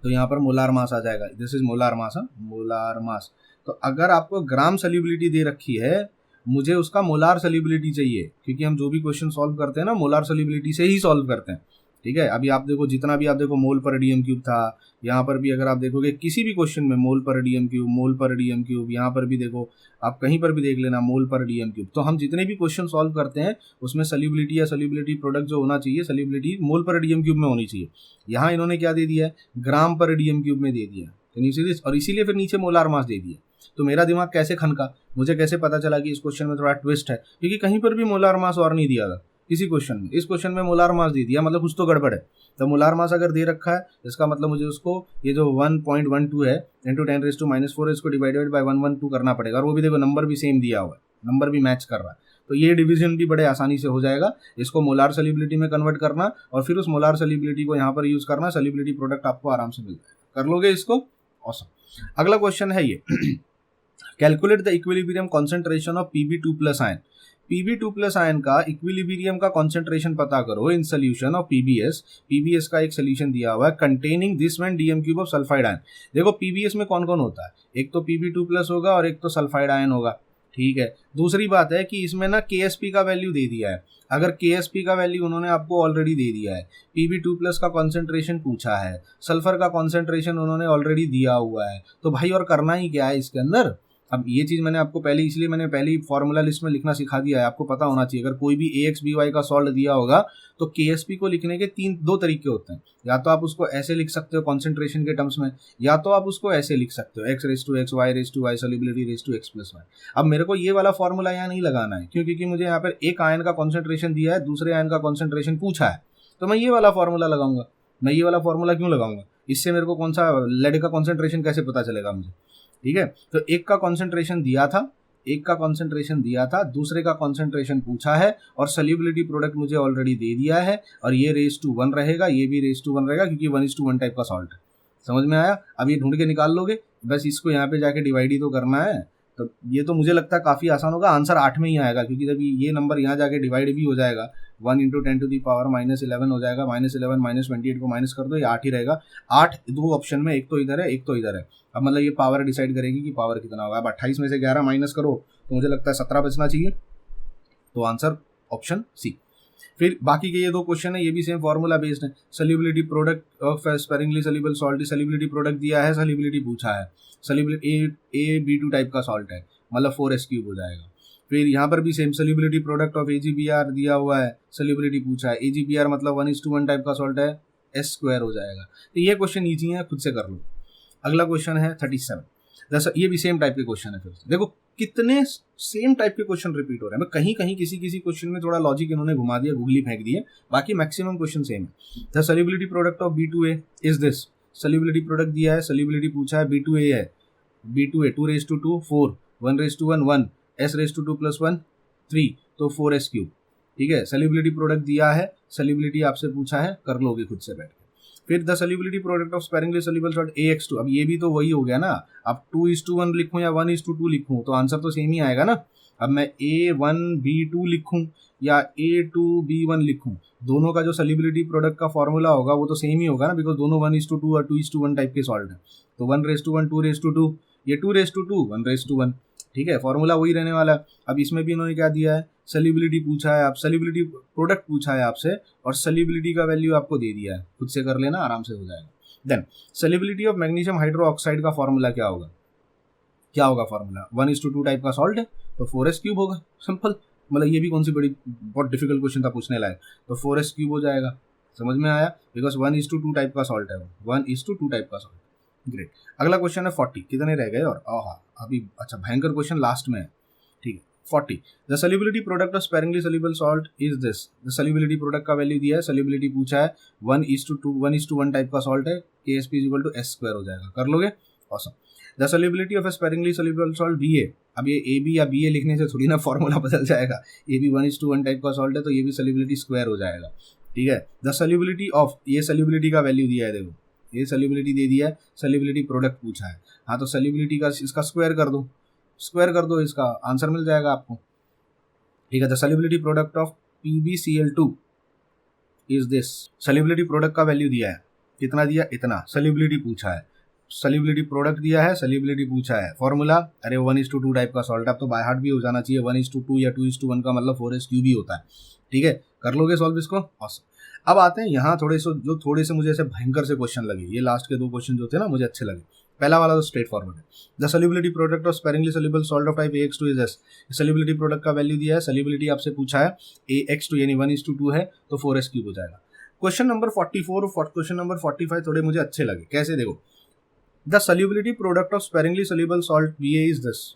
तो यहाँ पर मोलार मास आ जाएगा, this is molar mass, molar mass. तो अगर आपको ग्राम सल्यूबिलिटी दे रखी है, मुझे उसका मोलार सल्यूबिलिटी चाहिए, क्योंकि हम जो भी क्वेश्चन सॉल्व करते हैं ना मोलार सल्यूबिलिटी से ही सॉल्व करते हैं, ठीक है। अभी आप देखो, जितना भी आप देखो मोल पर डीएम क्यूब था, यहाँ पर भी अगर आप देखोगे किसी भी क्वेश्चन में मोल पर डीएम क्यूब, मोल पर डीएम क्यूब, यहाँ पर भी देखो, आप कहीं पर भी देख लेना मोल पर डीएम क्यूब। तो हम जितने भी क्वेश्चन सॉल्व करते हैं उसमें सल्यूबिलिटी या सल्यूबिलिटी प्रोडक्ट जो होना चाहिए, सल्यूबिलिटी मोल पर डीएम क्यूब में होनी चाहिए। यहाँ इन्होंने क्या दे दिया है, ग्राम पर डीएम क्यूब में दे दिया, और इसीलिए फिर नीचे मोलार मास दे दिया। तो मेरा दिमाग कैसे खनका, मुझे कैसे पता चला कि इस क्वेश्चन में थोड़ा ट्विस्ट है, क्योंकि कहीं पर भी मोलार मास और नहीं दिया था किसी क्वेश्चन में, इस क्वेश्चन में मोलार मास दे दिया, मतलब कुछ तो गड़बड़ है। तो मोलार मास अगर दे रखा है, इसका मतलब मुझे उसको, ये जो 1.12 है इंटू 10⁻⁴ इसको डिवाइडेड बाय 112 करना पड़ेगा, और वो भी देखो नंबर भी सेम दिया हुआ है, नंबर भी मैच कर रहा है, तो ये डिवीजन भी बड़े आसानी से हो जाएगा। इसको मोलार सल्यूबिलिटी में कन्वर्ट करना और फिर उस मोलार सल्यूबिलिटी को यहाँ पर यूज करना, सल्यूबिलिटी प्रोडक्ट आपको आराम से मिल जाएगा, कर लोगे इसको, ऑसम। अगला क्वेश्चन है ये, calculate the equilibrium concentration of Pb2+ ion. Pb2+ ion का इक्विलिब्रियम का कॉन्सेंट्रेशन पता करो in solution of PbS। PbS का एक सोल्यूशन दिया हुआ है containing this one DM cube of sulphide ion. देखो PbS में कौन कौन होता है, एक तो Pb2+ होगा और एक तो सल्फाइड आयन होगा, ठीक है। दूसरी बात है कि इसमें ना KSP का वैल्यू दे दिया है, अगर KSP का वैल्यू उन्होंने आपको ऑलरेडी दे दिया है, Pb2+ का कॉन्सेंट्रेशन पूछा है, सल्फर का कॉन्सेंट्रेशन उन्होंने ऑलरेडी दिया हुआ है, तो भाई और करना ही क्या है इसके अंदर। अब ये चीज़ मैंने आपको पहले, इसलिए मैंने पहले ही फॉर्मूला लिस्ट में लिखना सिखा दिया है, आपको पता होना चाहिए। अगर कोई भी AX/BY का सॉल्ट दिया होगा तो KSP को लिखने के दो तरीके होते हैं, या तो आप उसको ऐसे लिख सकते हो कॉन्सेंट्रेशन के टर्म्स में, या तो आप उसको ऐसे लिख सकते हो X⁻⁴ Y⁻⁴ सॉल्युबिलिटी X+Y। अब मेरे को ये वाला फॉर्मूला यहाँ नहीं लगाना है, क्यों, क्योंकि मुझे यहाँ पर एक आयन का कॉन्सेंट्रेशन दिया है, दूसरे आयन का कॉन्सेंट्रेशन पूछा है, तो मैं ये वाला फॉर्मूला लगाऊंगा। मैं ये वाला फॉर्मूला क्यों लगाऊंगा, इससे मेरे को कौन सा लेड का कॉन्सेंट्रेशन कैसे पता चलेगा मुझे, ठीक है। तो एक का कॉन्सेंट्रेशन दिया था, दूसरे का कॉन्सेंट्रेशन पूछा है, और सल्यूबिलिटी प्रोडक्ट मुझे ऑलरेडी दे दिया है, और ये रेज़ टू 1 रहेगा, ये भी रेज़ टू 1 रहेगा, क्योंकि 1:1 टाइप का सॉल्ट है। समझ में आया, अब ये ढूंढ के निकाल लोगे, बस इसको यहाँ पे जाके डिवाइड ही तो करना है। तो ये तो मुझे लगता है काफ़ी आसान होगा, आंसर 8 में ही आएगा, क्योंकि जब ये नंबर यहाँ जाके डिवाइड भी हो जाएगा, 1 × 10⁻⁻11 हो जाएगा, -11 -28 को माइनस कर दो, ये 8 ही रहेगा। 8 दो ऑप्शन में, एक तो इधर है, एक तो इधर है। अब मतलब ये पावर डिसाइड करेगी कि पावर कितना होगा। अब 28 में से 11 माइनस करो तो मुझे लगता है 17 बचना चाहिए, तो आंसर ऑप्शन सी। फिर बाकी के ये दो क्वेश्चन है, ये भी सेम फार्मूला बेस्ड है। Solubility product of sparingly soluble salt, solubility product दिया है, सल्यूबिलिटी पूछा है, सल्यूबिलिटी AB2 टाइप का सॉल्ट है, मतलब 4S³ हो जाएगा। फिर यहाँ पर भी सेम सल्यूबिलिटी प्रोडक्ट ऑफ AgBr दिया हुआ है, सल्यूबिलिटी पूछा है, AgBr मतलब 1:1 टाइप का सॉल्ट है, S² हो जाएगा। तो ये क्वेश्चन ईजी है, खुद से कर लो। अगला क्वेश्चन है 37, जैसा ये भी सेम टाइप के क्वेश्चन है। फिर देखो कितने सेम टाइप के क्वेश्चन रिपीट हो रहे हैं, कहीं कहीं किसी क्वेश्चन में थोड़ा लॉजिक इन्होंने घुमा दिया, गूगली फेंक दिए, बाकी मैक्सिमम क्वेश्चन सेम है। The solubility product of B2A is this, solubility product दिया है, सल्यूबिलिटी पूछा है, B2A है, B2A 2:2 4, 1:1 1, S⁻² + 1 3, तो 4S³, ठीक है। सल्यूबिलिटी प्रोडक्ट दिया है, सल्यूबिलिटी आपसे पूछा है, कर लोगे खुद से बैठ के। फिर the solubility product of sparingly soluble salt AX2, अब ये भी तो वही हो गया ना, अब 2:1 लिखूं या 1:2 लिखूं तो आंसर तो सेम ही आएगा ना। अब मैं A1B2 लिखूं या A2B1 लिखूं, दोनों का जो सल्यूबिलिटी प्रोडक्ट का फॉर्मूला होगा वो तो सेम ही होगा ना, बिकॉज दोनों 1:2 और 2:1 टाइप के सॉल्ट है। तो 1:1 2:2, ये 2:2 1:1, ठीक है, फॉर्मूला वही रहने वाला है। अब इसमें भी इन्होंने क्या दिया है, सल्यूबिलिटी पूछा है, आप सल्यूबिलिटी प्रोडक्ट पूछा है आपसे, और सल्यूबिलिटी का वैल्यू आपको दे दिया है, खुद से कर लेना, आराम से हो जाएगा। देन सल्यूबिलिटी ऑफ मैग्नीशियम हाइड्रोक्साइड का फॉर्मूला क्या होगा, फॉर्मूला 1:2 टाइप का सॉल्ट है तो 4S³ होगा, सिंपल। मतलब ये भी कौन सी बड़ी बहुत डिफिकल्ट क्वेश्चन था पूछने लायक। तो 4s क्यूब हो जाएगा, समझ में आया, बिकॉज 1:2 टाइप का सॉल्ट है वो, 1:2 टाइप का सॉल्ट। ग्रेट। अगला क्वेश्चन है 40, कितने रह गए और अभी अच्छा भयंकर क्वेश्चन लास्ट में है, ठीक है। 40, the solubility product of sparingly soluble salt is this. The solubility product का वैल्यू दिया है, सॉल्युबिलिटी पूछा है, 1:1 टाइप का सॉल्ट है, KSP = S² हो जाएगा, कर लोगे, awesome. The solubility of a sparingly soluble salt BA, अब ये AB या BA लिखने से थोड़ी ना फॉर्मूला बदल जाएगा, AB 1:1 टाइप का सॉल्ट है तो ये भी सॉल्युबिलिटी स्क्वायर हो जाएगा, ठीक है। द सॉल्युबिलिटी ऑफ, ये सॉल्युबिलिटी का वैल्यू दिया है, देखो ये सॉल्युबिलिटी दे दिया है, सॉल्युबिलिटी प्रोडक्ट पूछा है, हाँ तो सॉल्युबिलिटी का इसका स्क्वायर कर दो, इसका आंसर मिल जाएगा आपको, ठीक है। The solubility product of PbCl2 is this. Solubility product का वैल्यू दिया है, कितना दिया, इतना, सॉल्युबिलिटी पूछा है, सॉल्युबिलिटी प्रोडक्ट दिया है, सॉल्युबिलिटी पूछा है, फॉर्मूला, अरे 1:2 टाइप का सॉल्ट, अब तो बाय हार्ट भी हो जाना चाहिए, 1:2 या 2:1 का मतलब 4s क्यूब ही होता है, ठीक है। कर लोगे सॉल्व इसको, ऑसम। अब आते हैं यहाँ थोड़े से मुझे ऐसे भयंकर से क्वेश्चन लगे, ये लास्ट के 2 क्वेश्चन जो थे ना मुझे अच्छे लगे। पहला वाला तो स्ट्रेट फॉरवर्ड है, the solubility product of sparingly soluble salt of type AX2 is S. Solubility product का वैल्यू दिया है, सॉल्युबिलिटी आपसे पूछा है, AX2 यानी 1:2 है तो 4s क्यूब हो जाएगा। क्वेश्चन नंबर 44 और क्वेश्चन नंबर 45 थोड़े मुझे अच्छे लगे, कैसे, देखो, the solubility product of sparingly soluble salt BA is this,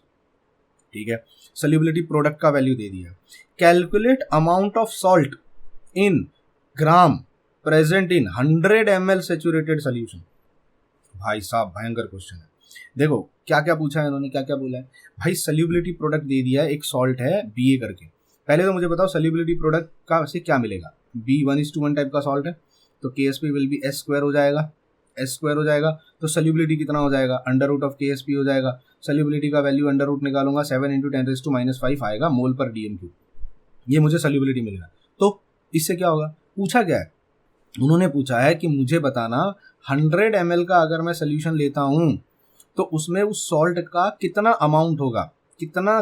ठीक है। सॉल्युबिलिटी प्रोडक्ट का वैल्यू दे दिया, calculate amount of salt in gram present in 100 ml saturated solution. भाई साहब भयंकर क्वेश्चन है, देखो क्या क्या पूछा है इन्होंने, क्या क्या बोला है भाई। सॉल्युबिलिटी प्रोडक्ट दे दिया है, एक सॉल्ट है BA करके, पहले तो मुझे बताओ सॉल्युबिलिटी प्रोडक्ट का से क्या मिलेगा, B 1:1 टाइप का सॉल्ट है तो KSP विल बी S² हो जाएगा, S² हो जाएगा तो सॉल्युबिलिटी कितना हो जाएगा, √ KSP हो जाएगा। सॉल्युबिलिटी का वैल्यू √ निकालूंगा, 7 × 10⁻⁵ आएगा मोल पर DM3, ये मुझे सॉल्युबिलिटी मिल गया। तो इससे क्या होगा, पूछा क्या है, उन्होंने पूछा है कि मुझे बताना 100 ml का अगर मैं सोल्यूशन लेता हूं तो उसमें उस सॉल्ट का कितना अमाउंट होगा, कितना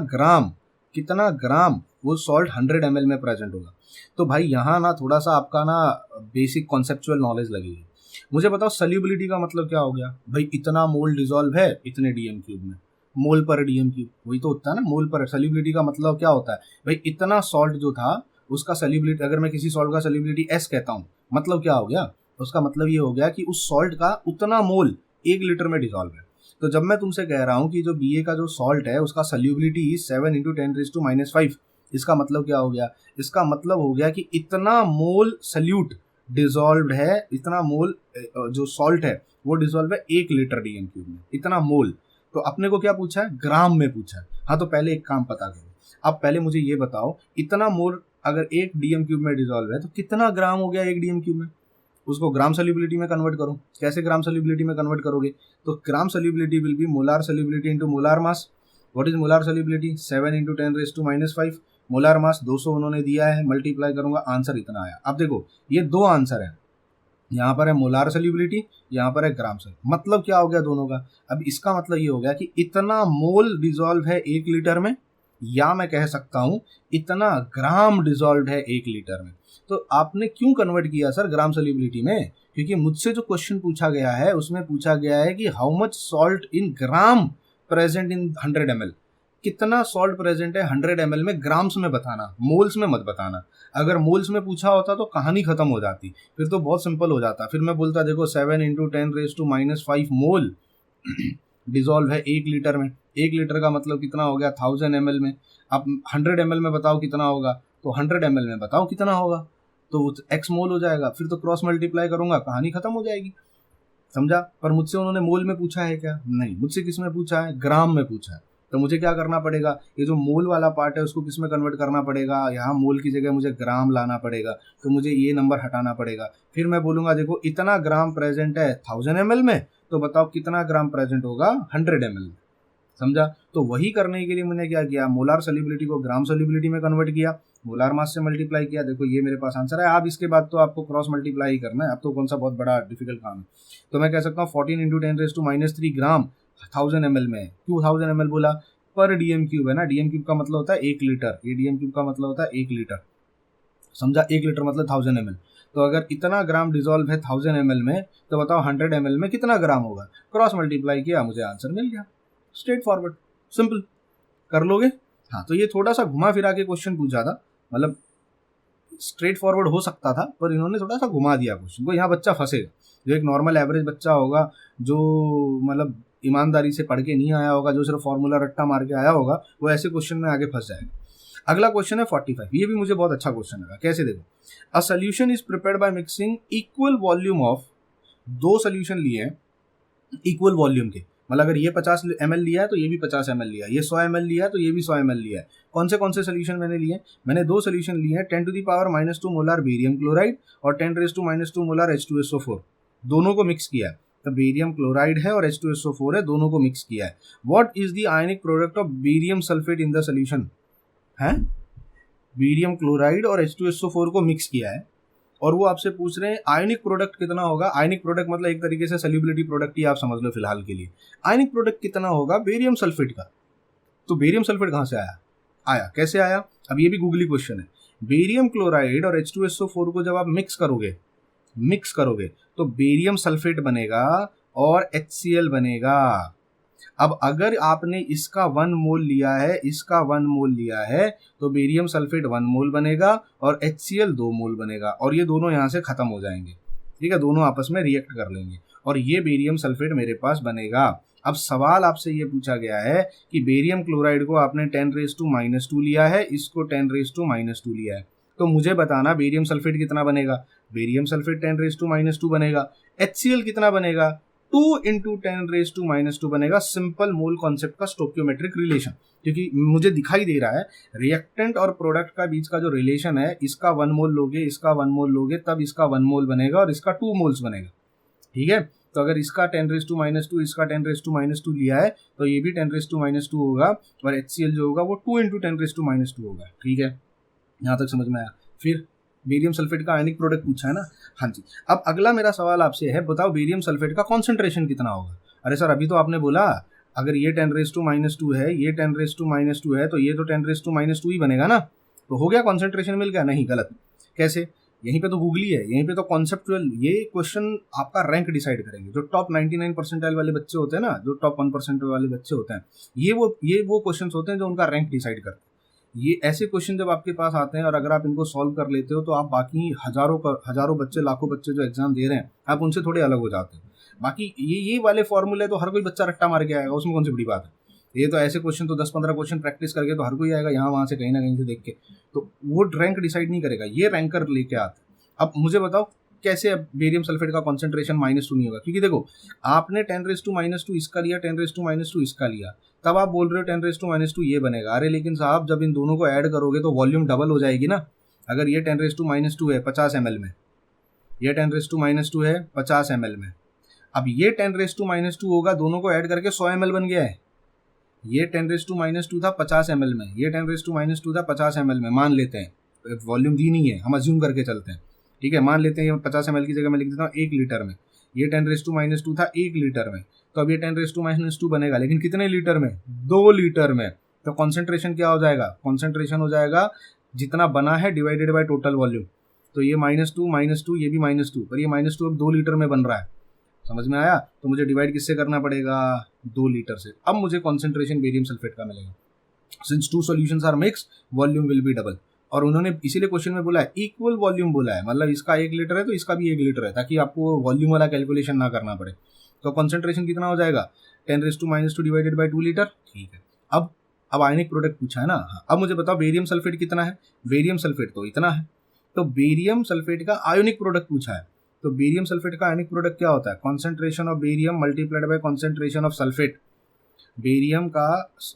ग्राम वो सॉल्ट 100 ml में प्रेजेंट होगा। तो भाई यहाँ ना थोड़ा सा आपका ना बेसिक कॉन्सेप्चुअल नॉलेज लगेगी। मुझे बताओ सॉल्युबिलिटी का मतलब क्या हो गया भाई, इतना मोल डिसॉल्व है इतने DM³ में, मोल पर DM³, वही तो होता है ना मोल पर। सॉल्युबिलिटी का मतलब क्या होता है भाई, इतना सॉल्ट जो था उसका सॉल्युबिलिटी, अगर मैं किसी सॉल्ट का सॉल्युबिलिटी S कहता हूँ, मतलब क्या हो गया, उसका मतलब ये हो गया कि उस सॉल्ट का उतना मोल 1 लीटर में डिसॉल्व है। तो जब मैं तुमसे कह रहा हूँ कि जो BA का जो सॉल्ट है उसका सॉल्युबिलिटी 7 × 10⁻⁵, इसका मतलब क्या हो गया, इसका मतलब हो गया कि इतना मोल सल्यूट डिसॉल्व है, इतना मोल जो सॉल्ट है वो डिसॉल्व है 1 लीटर DM³ में, इतना मोल। तो अपने को क्या पूछा है, ग्राम में पूछा है। हाँ तो पहले एक काम पता करो, अब पहले मुझे ये बताओ इतना मोल अगर 1 DM³ में डिसॉल्व है तो कितना ग्राम हो गया 1 DM³ में, उसको ग्राम सॉल्युबिलिटी में कन्वर्ट करो। कैसे ग्राम सॉल्युबिलिटी में कन्वर्ट करोगे, तो gram solubility will be molar solubility into molar mass. What is molar solubility, 7 × 10⁻⁵। Molar mass 200 उन्होंने दिया है, मल्टीप्लाई करूंगा आंसर इतना आया। अब देखो ये 2 आंसर है, यहाँ पर है मोलार सॉल्युबिलिटी, यहाँ पर है ग्राम सॉल्युबिलिटी। मतलब क्या हो गया दोनों का, अब इसका मतलब ये हो गया कि इतना मोल डिसॉल्व है 1 लीटर में, या मैं कह सकता हूं इतना ग्राम डिसॉल्व है 1 लीटर में। तो आपने क्यों कन्वर्ट किया सर ग्राम सॉल्युबिलिटी में, क्योंकि मुझसे जो क्वेश्चन पूछा गया है उसमें पूछा गया है कि how much salt in gram present in 100 ml, कितना सॉल्ट प्रेजेंट है 100 ml में, ग्राम्स में बताना, मोल्स में मत बताना। अगर मोल्स में पूछा होता तो कहानी खत्म हो जाती, फिर तो बहुत सिंपल हो जाता, फिर मैं बोलता देखो 7 × 10⁻⁵ मोल डिसॉल्व है 1 लीटर में। 1 लीटर का मतलब कितना हो गया 1000 ml में। अब 100 ml में बताओ कितना होगा, तो 100 ml में बताओ कितना होगा, तो x मोल हो जाएगा, फिर तो क्रॉस मल्टीप्लाई करूंगा कहानी खत्म हो जाएगी, समझा। पर मुझसे उन्होंने मोल में पूछा है क्या, नहीं, मुझसे किस में पूछा है, ग्राम में पूछा है। तो मुझे क्या करना पड़ेगा, ये जो मोल वाला पार्ट है उसको किस में कन्वर्ट करना पड़ेगा, यहाँ मोल की जगह मुझे ग्राम लाना पड़ेगा, तो मुझे ये नंबर हटाना पड़ेगा। फिर मैं बोलूंगा देखो इतना ग्राम प्रेजेंट है 1000 ml में, तो बताओ कितना ग्राम प्रेजेंट होगा 100 ml में, समझा। तो वही करने के लिए मैंने क्या किया, मोलार सॉल्युबिलिटी को ग्राम सॉल्युबिलिटी में कन्वर्ट किया, मोलार मास से मल्टीप्लाई किया, देखो ये मेरे पास आंसर है। अब इसके बाद तो आपको क्रॉस मल्टीप्लाई ही करना है, अब तो कौन सा बहुत बड़ा डिफिकल्ट काम है। तो मैं कह सकता हूँ 14 × 10⁻³ ग्राम 1000 ml में। क्यों 1000 ml बोला, पर DM³ है ना, DM³ का मतलब होता है 1 लीटर, ये DM³ का मतलब होता है 1 लीटर, समझा। 1 लीटर मतलब 1000 ml। तो अगर इतना ग्राम डिसॉल्व है 1000 ml में, तो बताओ 100 ml में कितना ग्राम होगा, क्रॉस मल्टीप्लाई किया मुझे आंसर मिल गया, स्ट्रेट फॉरवर्ड, सिंपल। कर लोगे, हाँ, तो ये थोड़ा सा घुमा फिरा के क्वेश्चन पूछा था, मतलब स्ट्रेट फॉरवर्ड हो सकता था पर इन्होंने थोड़ा सा घुमा दिया क्वेश्चन को, यहाँ बच्चा फंसेगा। जो एक नॉर्मल एवरेज बच्चा होगा, जो मतलब ईमानदारी से पढ़ के नहीं आया होगा, जो सिर्फ फॉर्मूला रट्टा मार के आया होगा, वो ऐसे क्वेश्चन में आगे फंस जाएगा। अगला क्वेश्चन है 45, ये भी मुझे बहुत अच्छा क्वेश्चन लगा। कैसे देखो, a solution is prepared by mixing equal volume of, दो सोल्यूशन लिए हैं इक्वल वॉल्यूम के, मतलब अगर ये 50 ml लिया है तो ये भी 50 ml लिया है, ये 100 ml लिया है तो ये भी 100 ml लिया है। कौन से सोल्यूशन मैंने लिए? मैंने दो सोल्यूशन लिए हैं, 10⁻⁻² मोलार बेरियम क्लोराइड और 10⁻² मोलार H2SO4, दोनों को मिक्स किया है। तो बेरियम क्लोराइड है और H2SO4 है, दोनों को मिक्स किया है। What is the ionic product of barium sulphate in the solution? है बेरियम क्लोराइड और H2SO4 को मिक्स किया है और वो आपसे पूछ रहे हैं आयनिक प्रोडक्ट कितना होगा। आयनिक प्रोडक्ट मतलब एक तरीके से सॉल्युबिलिटी प्रोडक्ट ही आप समझ लो फिलहाल के लिए। आयनिक प्रोडक्ट कितना होगा बेरियम सल्फेट का? तो बेरियम सल्फेट कहाँ से आया कैसे आया? अब ये भी गूगली क्वेश्चन है। बेरियम क्लोराइड और H2SO4 को जब आप मिक्स करोगे तो बेरियम सल्फेट बनेगा और HCl बनेगा। अब अगर आपने इसका 1 मोल लिया है, इसका 1 मोल लिया है, तो बेरियम सल्फेट 1 मोल बनेगा और HCl 2 मोल बनेगा और ये दोनों यहाँ से खत्म हो जाएंगे। ठीक है, दोनों आपस में रिएक्ट कर लेंगे और ये बेरियम सल्फेट मेरे पास बनेगा। अब सवाल आपसे ये पूछा गया है कि बेरियम क्लोराइड को आपने 10⁻² लिया है, इसको 10⁻² लिया है, तो मुझे बताना बेरियम सल्फेट कितना बनेगा। बेरियम सल्फेट 10⁻² बनेगा। HCl कितना बनेगा? 2 × 10⁻² बनेगा। सिंपल मोल कॉन्सेप्ट का स्टोक्योमेट्रिक रिलेशन, क्योंकि मुझे दिखाई दे रहा है रिएक्टेंट और प्रोडक्ट का बीच का जो रिलेशन है, इसका 1 मोल लोगे, इसका 1 मोल लोगे, तब इसका 1 मोल बनेगा और इसका 2 मोल्स बनेगा। ठीक है, तो अगर इसका 10⁻², इसका 10⁻² लिया है तो ये भी 10⁻² होगा और HCl जो होगा वो 2 × 10⁻² होगा। ठीक है, यहाँ तक समझ में आया। फिर बेरियम सल्फेट का आयनिक प्रोडक्ट पूछा है ना। हाँ जी, अब अगला मेरा सवाल आपसे है, बताओ बेरियम सल्फेट का कॉन्सेंट्रेशन कितना होगा। अरे सर, अभी तो आपने बोला अगर ये 10⁻² है, ये 10⁻² है, तो ये तो 10⁻² ही बनेगा ना, तो हो गया कॉन्सेंट्रेशन मिल गया। नहीं, गलत। कैसे? यहीं पे तो गूगली है, यहीं पे तो कॉन्सेप्चुअल। ये क्वेश्चन आपका रैंक डिसाइड करेंगे। जो टॉप 99 परसेंटाइल वाले बच्चे होते हैं ना, जो टॉप 1% वाले बच्चे होते हैं, ये वो क्वेश्चन होते हैं जो उनका रैंक डिसाइड करते हैं। ये ऐसे क्वेश्चन जब आपके पास आते हैं और अगर आप इनको सॉल्व कर लेते हो तो आप बाकी हजारों बच्चे, लाखों बच्चे जो एग्जाम दे रहे हैं, आप उनसे थोड़े अलग हो जाते हैं। बाकी ये वाले फॉर्मूले तो हर कोई बच्चा रट्टा मार के आएगा, उसमें कौन सी बड़ी बात है। ये तो ऐसे क्वेश्चन तो 10-15 क्वेश्चन प्रैक्टिस करके तो हर कोई आएगा, यहाँ वहाँ से कहीं ना कहीं से देख के, तो वो रैंक डिसाइड नहीं करेगा, ये रैंकर लेके आते। अब मुझे बताओ कैसे अब बेरियम सल्फेट का कॉन्सेंट्रेशन -2 नहीं होगा? क्योंकि देखो, आपने 10⁻² इसका लिया, 10⁻² इसका लिया, तब आप बोल रहे हो 10⁻² ये बनेगा। अरे लेकिन साहब, जब इन दोनों को ऐड करोगे तो वॉल्यूम डबल हो जाएगी ना। अगर ये 10⁻² है 50 ml में, ये 10⁻² है 50 ml में, अब ये 10⁻² होगा, दोनों को ऐड करके 100 ml बन गया है। ये 10⁻² था 50 ml में, ये 10⁻² था 50 ml में, मान लेते हैं, वॉल्यूम दी नहीं है, हम अज्यूम करके चलते हैं। ठीक है, मान लेते हैं 50 ml की जगह मैं लिख देता हूँ 1 लीटर में। ये 10⁻² था 1 लीटर में, तो अब ये 10⁻² बनेगा, लेकिन कितने लीटर में? 2 लीटर में। तो कॉन्सेंट्रेशन क्या हो जाएगा? कॉन्सेंट्रेशन हो जाएगा जितना बना है डिवाइडेड बाय टोटल वॉल्यूम। तो ये -2, ये भी -2, पर ये -2 अब 2 लीटर में बन रहा है। समझ में आया? तो मुझे डिवाइड किससे करना पड़ेगा? 2 लीटर से। अब मुझे कॉन्सेंट्रेशन बेरियम सल्फेट का मिलेगा। Since 2 solutions are mixed, volume will be double. और उन्होंने इसीलिए क्वेश्चन में बोला है इक्वल वॉल्यूम बोला है, मतलब इसका 1 लीटर है तो इसका भी 1 लीटर है, ताकि आपको वॉल्यूम वाला कैलकुलेशन ना करना पड़े। तो कॉन्सेंट्रेशन कितना हो जाएगा? 10⁻² डिवाइडेड बाय 2 लीटर। ठीक है, अब आयनिक प्रोडक्ट पूछा है ना। हाँ, अब मुझे बताओ बेरियम सल्फेट कितना है। बेरियम सल्फेट तो इतना है, तो बेरियम सल्फेट का आयोनिक प्रोडक्ट पूछा है। तो बेरियम सल्फेट का आयनिक प्रोडक्ट क्या होता है? Concentration of barium multiplied by concentration of sulphate. Barium का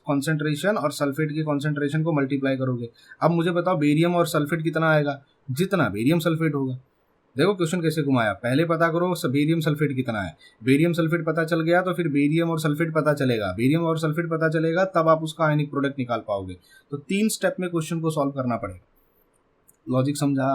कॉन्सेंट्रेशन और सल्फेट की कॉन्सेंट्रेशन को मल्टीप्लाई करोगे। अब मुझे बताओ बेरियम और सल्फेट कितना आएगा? जितना बेरियम सल्फेट होगा। देखो क्वेश्चन कैसे घुमाया, पहले पता करो बेरियम सल्फेट कितना है। बेरियम सल्फेट पता चल गया तो फिर बेरियम और सल्फेट पता चलेगा, बेरियम और सल्फेट पता चलेगा, तब आप उसका आयनिक प्रोडक्ट निकाल पाओगे। तो 3 स्टेप में क्वेश्चन को सॉल्व करना पड़ेगा। लॉजिक समझा?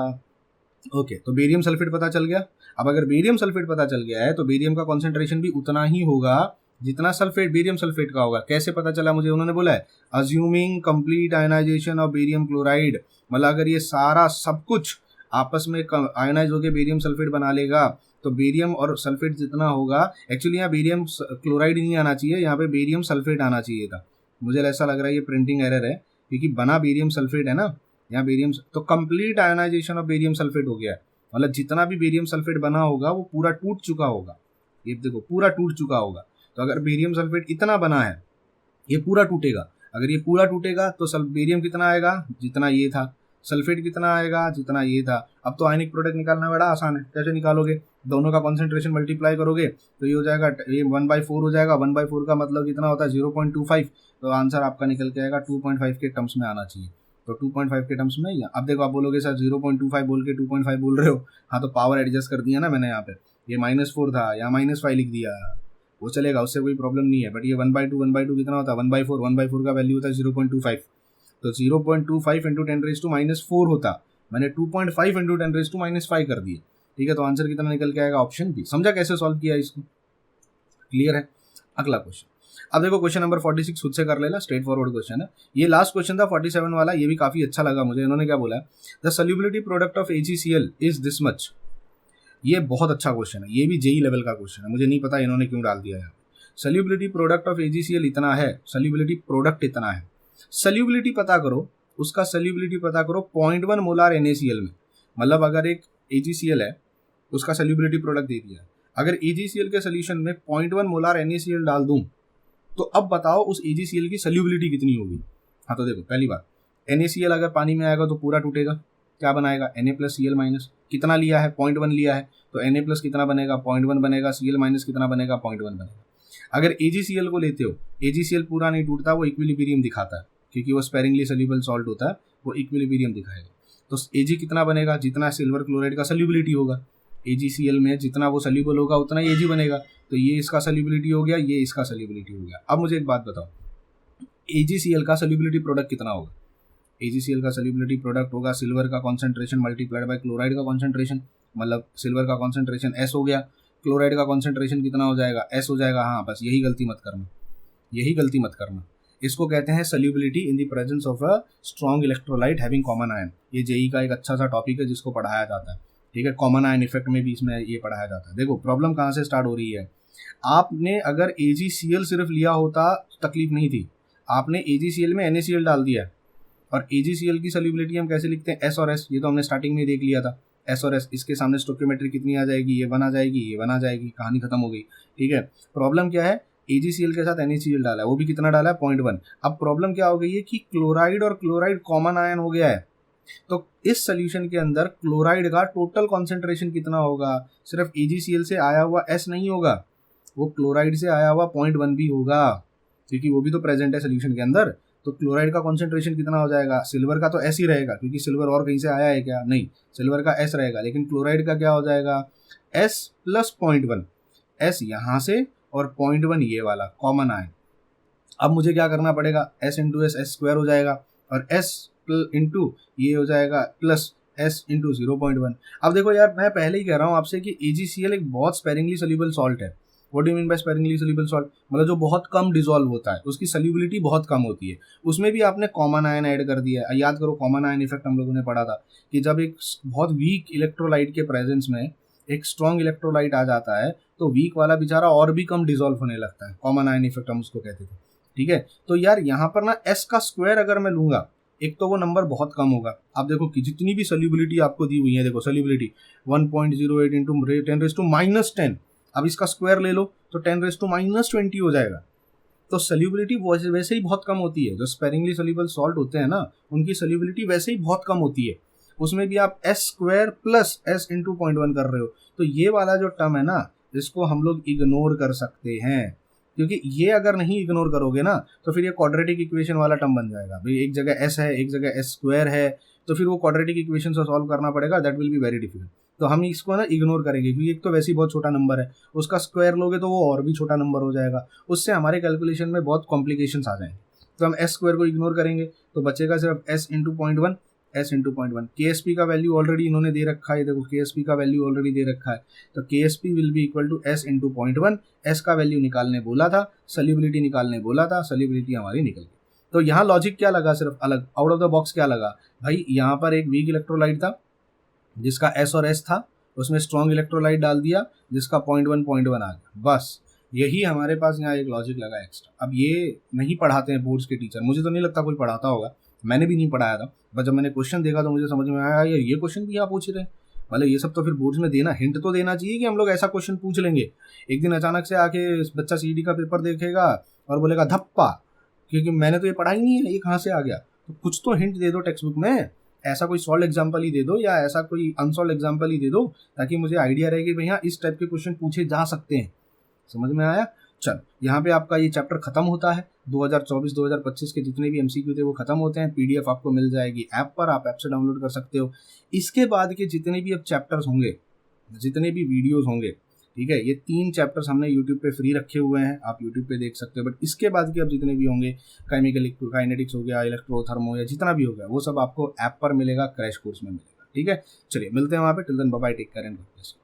ओके, तो बेरियम सल्फेट पता चल गया। अब अगर बेरियम सल्फेट पता चल गया है तो बेरियम का कॉन्सेंट्रेशन भी उतना ही होगा जितना सल्फेट बेरियम सल्फेट का होगा। कैसे पता चला मुझे? उन्होंने बोला है assuming complete ionisation of barium chloride, मतलब अगर ये सारा सब कुछ आपस में आयनाइज होकर बेरियम सल्फेट बना लेगा तो बेरियम और सल्फेट जितना होगा, एक्चुअली यहाँ बेरियम क्लोराइड नहीं आना चाहिए, यहाँ पे बेरियम सल्फेट आना चाहिए था। मुझे ऐसा लग रहा है ये प्रिंटिंग एरर है, क्योंकि बना बेरियम सल्फेट है ना, यहाँ बेरियम, तो complete ionisation of barium sulphate हो गया है, मतलब जितना भी बेरियम सल्फेट बना होगा वो पूरा टूट चुका होगा, ये देखो पूरा टूट चुका होगा। तो अगर बेरियम सल्फेट इतना बना है, ये पूरा टूटेगा, अगर ये पूरा टूटेगा तो बेरियम कितना आएगा, जितना ये था, सल्फेट कितना आएगा, जितना ये था। अब तो आयनिक प्रोडक्ट निकालना बड़ा आसान है, कैसे निकालोगे, दोनों का कॉन्सेंट्रेशन मल्टीप्लाई करोगे तो ये हो जाएगा, ये 1/4 हो जाएगा, 1/4 का मतलब कितना होता है 0.25, तो आंसर आपका निकल के आएगा 2.5 के टर्म्स में आना चाहिए। तो 2.5 के टर्म्स में, या अब देखो आप बोलोगे सर 0.25 बोल के 2.5 बोल रहे हो, हाँ तो पावर एडजस्ट कर दिया ना मैंने, यहाँ पे ये -4 था, यहाँ -5 लिख दिया, वो चलेगा, उससे कोई प्रॉब्लम नहीं है। बट ये 1/2 कितना होता है 1/4, 1/4 का वैल्यू होता है 0.25, तो 0.25 इंटू 10⁻⁴ होता, मैंने 2.5 इंटू 10⁻⁵ कर दिए, ठीक है। तो आंसर कितना निकल के आएगा, ऑप्शन बी। समझा कैसे सॉल्व किया इसको, क्लियर है। अगला क्वेश्चन, अब देखो क्वेश्चन नंबर 46 खुद से कर लेना, स्ट्रेट फॉरवर्ड क्वेश्चन है। ये लास्ट क्वेश्चन था 47 वाला, ये भी काफी अच्छा लगा मुझे। इन्होंने क्या बोला है, the solubility product of AgCl is this much. ये बहुत अच्छा क्वेश्चन है, ये भी जेई लेवल का क्वेश्चन है, मुझे नहीं पता इन्होंने क्यों डाल दिया है। सॉल्युबिलिटी प्रोडक्ट ऑफ AgCl इतना है, सॉल्युबिलिटी प्रोडक्ट इतना है, सॉल्युबिलिटी पता करो, उसका सॉल्युबिलिटी पता करो 0.1 मोलार NaCl में। मतलब अगर एक AgCl है, उसका सॉल्युबिलिटी प्रोडक्ट दे दिया, अगर AgCl के सोल्यूशन में 0.1 मोलार NaCl डाल दूं, तो अब बताओ उस AgCl की सॉल्युबिलिटी कितनी होगी। हाँ तो देखो पहली बात, NaCl अगर पानी में आएगा तो पूरा टूटेगा, क्या बनाएगा Na+Cl-, कितना लिया है 0.1 लिया है, तो Na+ कितना बनेगा 0.1 बनेगा, Cl- कितना बनेगा 0.1 बनेगा। अगर AgCl को लेते हो, AgCl पूरा नहीं टूटता, वो इक्विलिब्रियम दिखाता है, क्योंकि वो स्पेरिंगली सोल्यूबल सॉल्ट होता है, वो इक्विलिब्रियम दिखाएगा। तो Ag कितना बनेगा, जितना सिल्वर क्लोराइड का सोल्युबिलिटी होगा, AgCl में जितना वो सोल्यूबल होगा उतना ही Ag बनेगा, तो ये इसका सोल्युबिलिटी हो गया, ये इसका सोल्युबिलिटी हो गया। अब मुझे एक बात बताओ, AgCl का सोल्युबिलिटी प्रोडक्ट कितना होगा, AgCl का सोल्युबिलिटी प्रोडक्ट होगा सिल्वर का कॉन्सेंट्रेशन मल्टीप्लाइड बाय क्लोराइड का कॉन्सेंट्रेशन, मतलब सिल्वर का कॉन्सेंट्रेशन S हो गया, क्लोराइड का कॉन्सेंट्रेशन कितना हो जाएगा, S हो जाएगा। हाँ बस यही गलती मत करना, यही गलती मत करना। इसको कहते हैं solubility in the presence of a strong electrolyte having common ion. ये जेई का एक अच्छा सा टॉपिक है जिसको पढ़ाया जाता है, ठीक है। कॉमन आयन इफेक्ट में भी इसमें ये पढ़ाया जाता है। देखो प्रॉब्लम कहाँ से स्टार्ट हो रही है, आपने अगर AgCl सिर्फ लिया होता तकलीफ नहीं थी, आपने AgCl में NaCl डाल दिया, और AgCl की सोल्युबिलिटी हम कैसे लिखते हैं, S और S, ये तो हमने स्टार्टिंग में देख लिया था, S और S, इसके सामने स्टोइकियोमेट्री कितनी आ जाएगी, ये 1 आ जाएगी, ये 1 आ जाएगी, कहानी खत्म हो गई, ठीक है। प्रॉब्लम क्या है, AgCl के साथ NaCl डाला है, वो भी कितना डाला है 0.1। अब प्रॉब्लम क्या हो गई है कि क्लोराइड और क्लोराइड कॉमन आयन हो गया है, तो इस सोल्यूशन के अंदर क्लोराइड का टोटल कॉन्सेंट्रेशन कितना होगा, सिर्फ AgCl से आया हुआ S नहीं होगा, वो क्लोराइड से आया हुआ 0.1 भी होगा, क्योंकि वो भी तो प्रेजेंट है सोल्यूशन के अंदर। तो क्लोराइड का कॉन्सेंट्रेशन कितना हो जाएगा, सिल्वर का तो S ही रहेगा, क्योंकि सिल्वर और कहीं से आया है क्या, नहीं, सिल्वर का S रहेगा, लेकिन क्लोराइड का क्या हो जाएगा, S + 0.1, S यहाँ से और 0.1 ये वाला कॉमन आयन। अब मुझे क्या करना पड़ेगा, S × S, S² हो जाएगा, और S इंटू ये हो जाएगा प्लस S × 0.1। अब देखो यार, मैं पहले ही कह रहा हूँ आपसे कि AgCl एक बहुत स्पेरिंगली सोल्यूबल सॉल्ट है। What do you mean by sparingly soluble salt, मतलब जो बहुत कम डिसॉल्व होता है, उसकी सोल्युबिलिटी बहुत कम होती है, उसमें भी आपने कॉमन आयन ऐड कर दिया है। याद करो कॉमन आयन इफेक्ट हम लोगों ने पढ़ा था कि जब एक बहुत वीक इलेक्ट्रोलाइट के प्रेजेंस में एक स्ट्रॉन्ग इलेक्ट्रोलाइट आ जाता है, तो वीक वाला बेचारा और भी कम डिसॉल्व होने लगता है, कॉमन आयन इफेक्ट हम उसको कहते थे, ठीक है। तो यार यहाँ पर ना S का स्क्वायर अगर मैं लूंगा, एक तो वो नंबर बहुत कम होगा। आप देखो कि जितनी भी सोल्युबिलिटी आपको दी हुई है, देखो सोल्युबिलिटी 1.08 × 10⁻⁻10, अब इसका स्क्वायर ले लो तो 10⁻⁻20 हो जाएगा। तो सोल्युबिलिटी वैसे ही बहुत कम होती है, जो स्पेरिंगली सोल्यूबल सॉल्ट होते हैं ना, उनकी सोल्युबिलिटी वैसे ही बहुत कम होती है, उसमें भी आप S² + S × 0.1 कर रहे हो। तो ये वाला जो टर्म है ना, इसको हम लोग इग्नोर कर सकते हैं, क्योंकि ये अगर नहीं इग्नोर करोगे ना, तो फिर ये क्वाड्रेटिक इक्वेशन वाला टर्म बन जाएगा भाई, एक जगह S है, एक जगह S² है, तो फिर वो क्वाड्रेटिक इक्वेशन से सॉल्व करना पड़ेगा, that will be very difficult. तो हम इसको ना इग्नोर करेंगे, क्योंकि एक तो वैसे ही बहुत छोटा नंबर है, उसका स्क्वायर लोगे तो वो और भी छोटा नंबर हो जाएगा, उससे हमारे कैलकुलेशन में बहुत कॉम्प्लिकेशंस आ जाएंगे। तो हम S² को इग्नोर करेंगे, तो बचेगा सिर्फ S × 0.1, S × 0.1। KSP का वैल्यू ऑलरेडी इन्होंने दे रखा है, देखो KSP का वैल्यू ऑलरेडी दे रखा है, तो KSP will be equal to S × 0.1। S का वैल्यू निकालने बोला था, सोल्युबिलिटी निकालने बोला था, सोल्युबिलिटी हमारी निकल गई। तो यहाँ लॉजिक क्या लगा, सिर्फ अलग आउट ऑफ द बॉक्स क्या लगा भाई, यहाँ पर एक वीक इलेक्ट्रोलाइट था जिसका S और S था, उसमें स्ट्रॉन्ग इलेक्ट्रोलाइट डाल दिया जिसका 0.1 आ गया, बस यही हमारे पास यहाँ एक लॉजिक लगा एक्स्ट्रा। अब ये नहीं पढ़ाते हैं बोर्ड्स के टीचर, मुझे तो नहीं लगता कोई पढ़ाता होगा, मैंने भी नहीं पढ़ाया था, बट जब मैंने क्वेश्चन देखा तो मुझे समझ में आया यार ये क्वेश्चन भी आप पूछ रहे हैं। मतलब ये सब तो फिर बोर्ड्स में देना, हिंट तो देना चाहिए कि हम लोग ऐसा क्वेश्चन पूछ लेंगे। एक दिन अचानक से आके बच्चा सीडी का पेपर देखेगा और बोलेगा धप्पा, क्योंकि मैंने तो ये पढ़ा ही नहीं है, ये कहाँ से आ गया। तो कुछ तो हिंट दे दो टेक्स्ट बुक में, ऐसा कोई सॉल्व एग्जाम्पल ही दे दो या ऐसा कोई अनसॉल्व एग्जाम्पल ही दे दो, ताकि मुझे आइडिया रहे कि भैया इस टाइप के क्वेश्चन पूछे जा सकते हैं। समझ में आया? चल यहाँ पे आपका ये चैप्टर खत्म होता है। 2024-2025 के जितने भी एमसीक्यू थे वो खत्म होते हैं। पीडीएफ आपको मिल जाएगी ऐप पर, आप ऐप से डाउनलोड कर सकते हो। इसके बाद के जितने भी अब चैप्टर्स होंगे, जितने भी वीडियोस होंगे, ठीक है, ये 3 चैप्टर्स हमने यूट्यूब पे फ्री रखे हुए हैं, आप यूट्यूब पे देख सकते हो। बट इसके बाद के अब जितने भी होंगे, केमिकल काइनेटिक्स हो गया, इलेक्ट्रो थर्मो या जितना भी होगा, वो सब आपको ऐप पर मिलेगा, क्रैश कोर्स में मिलेगा। ठीक है, चलिए मिलते हैं वहाँ पे। Till then bye bye, take care and God bless.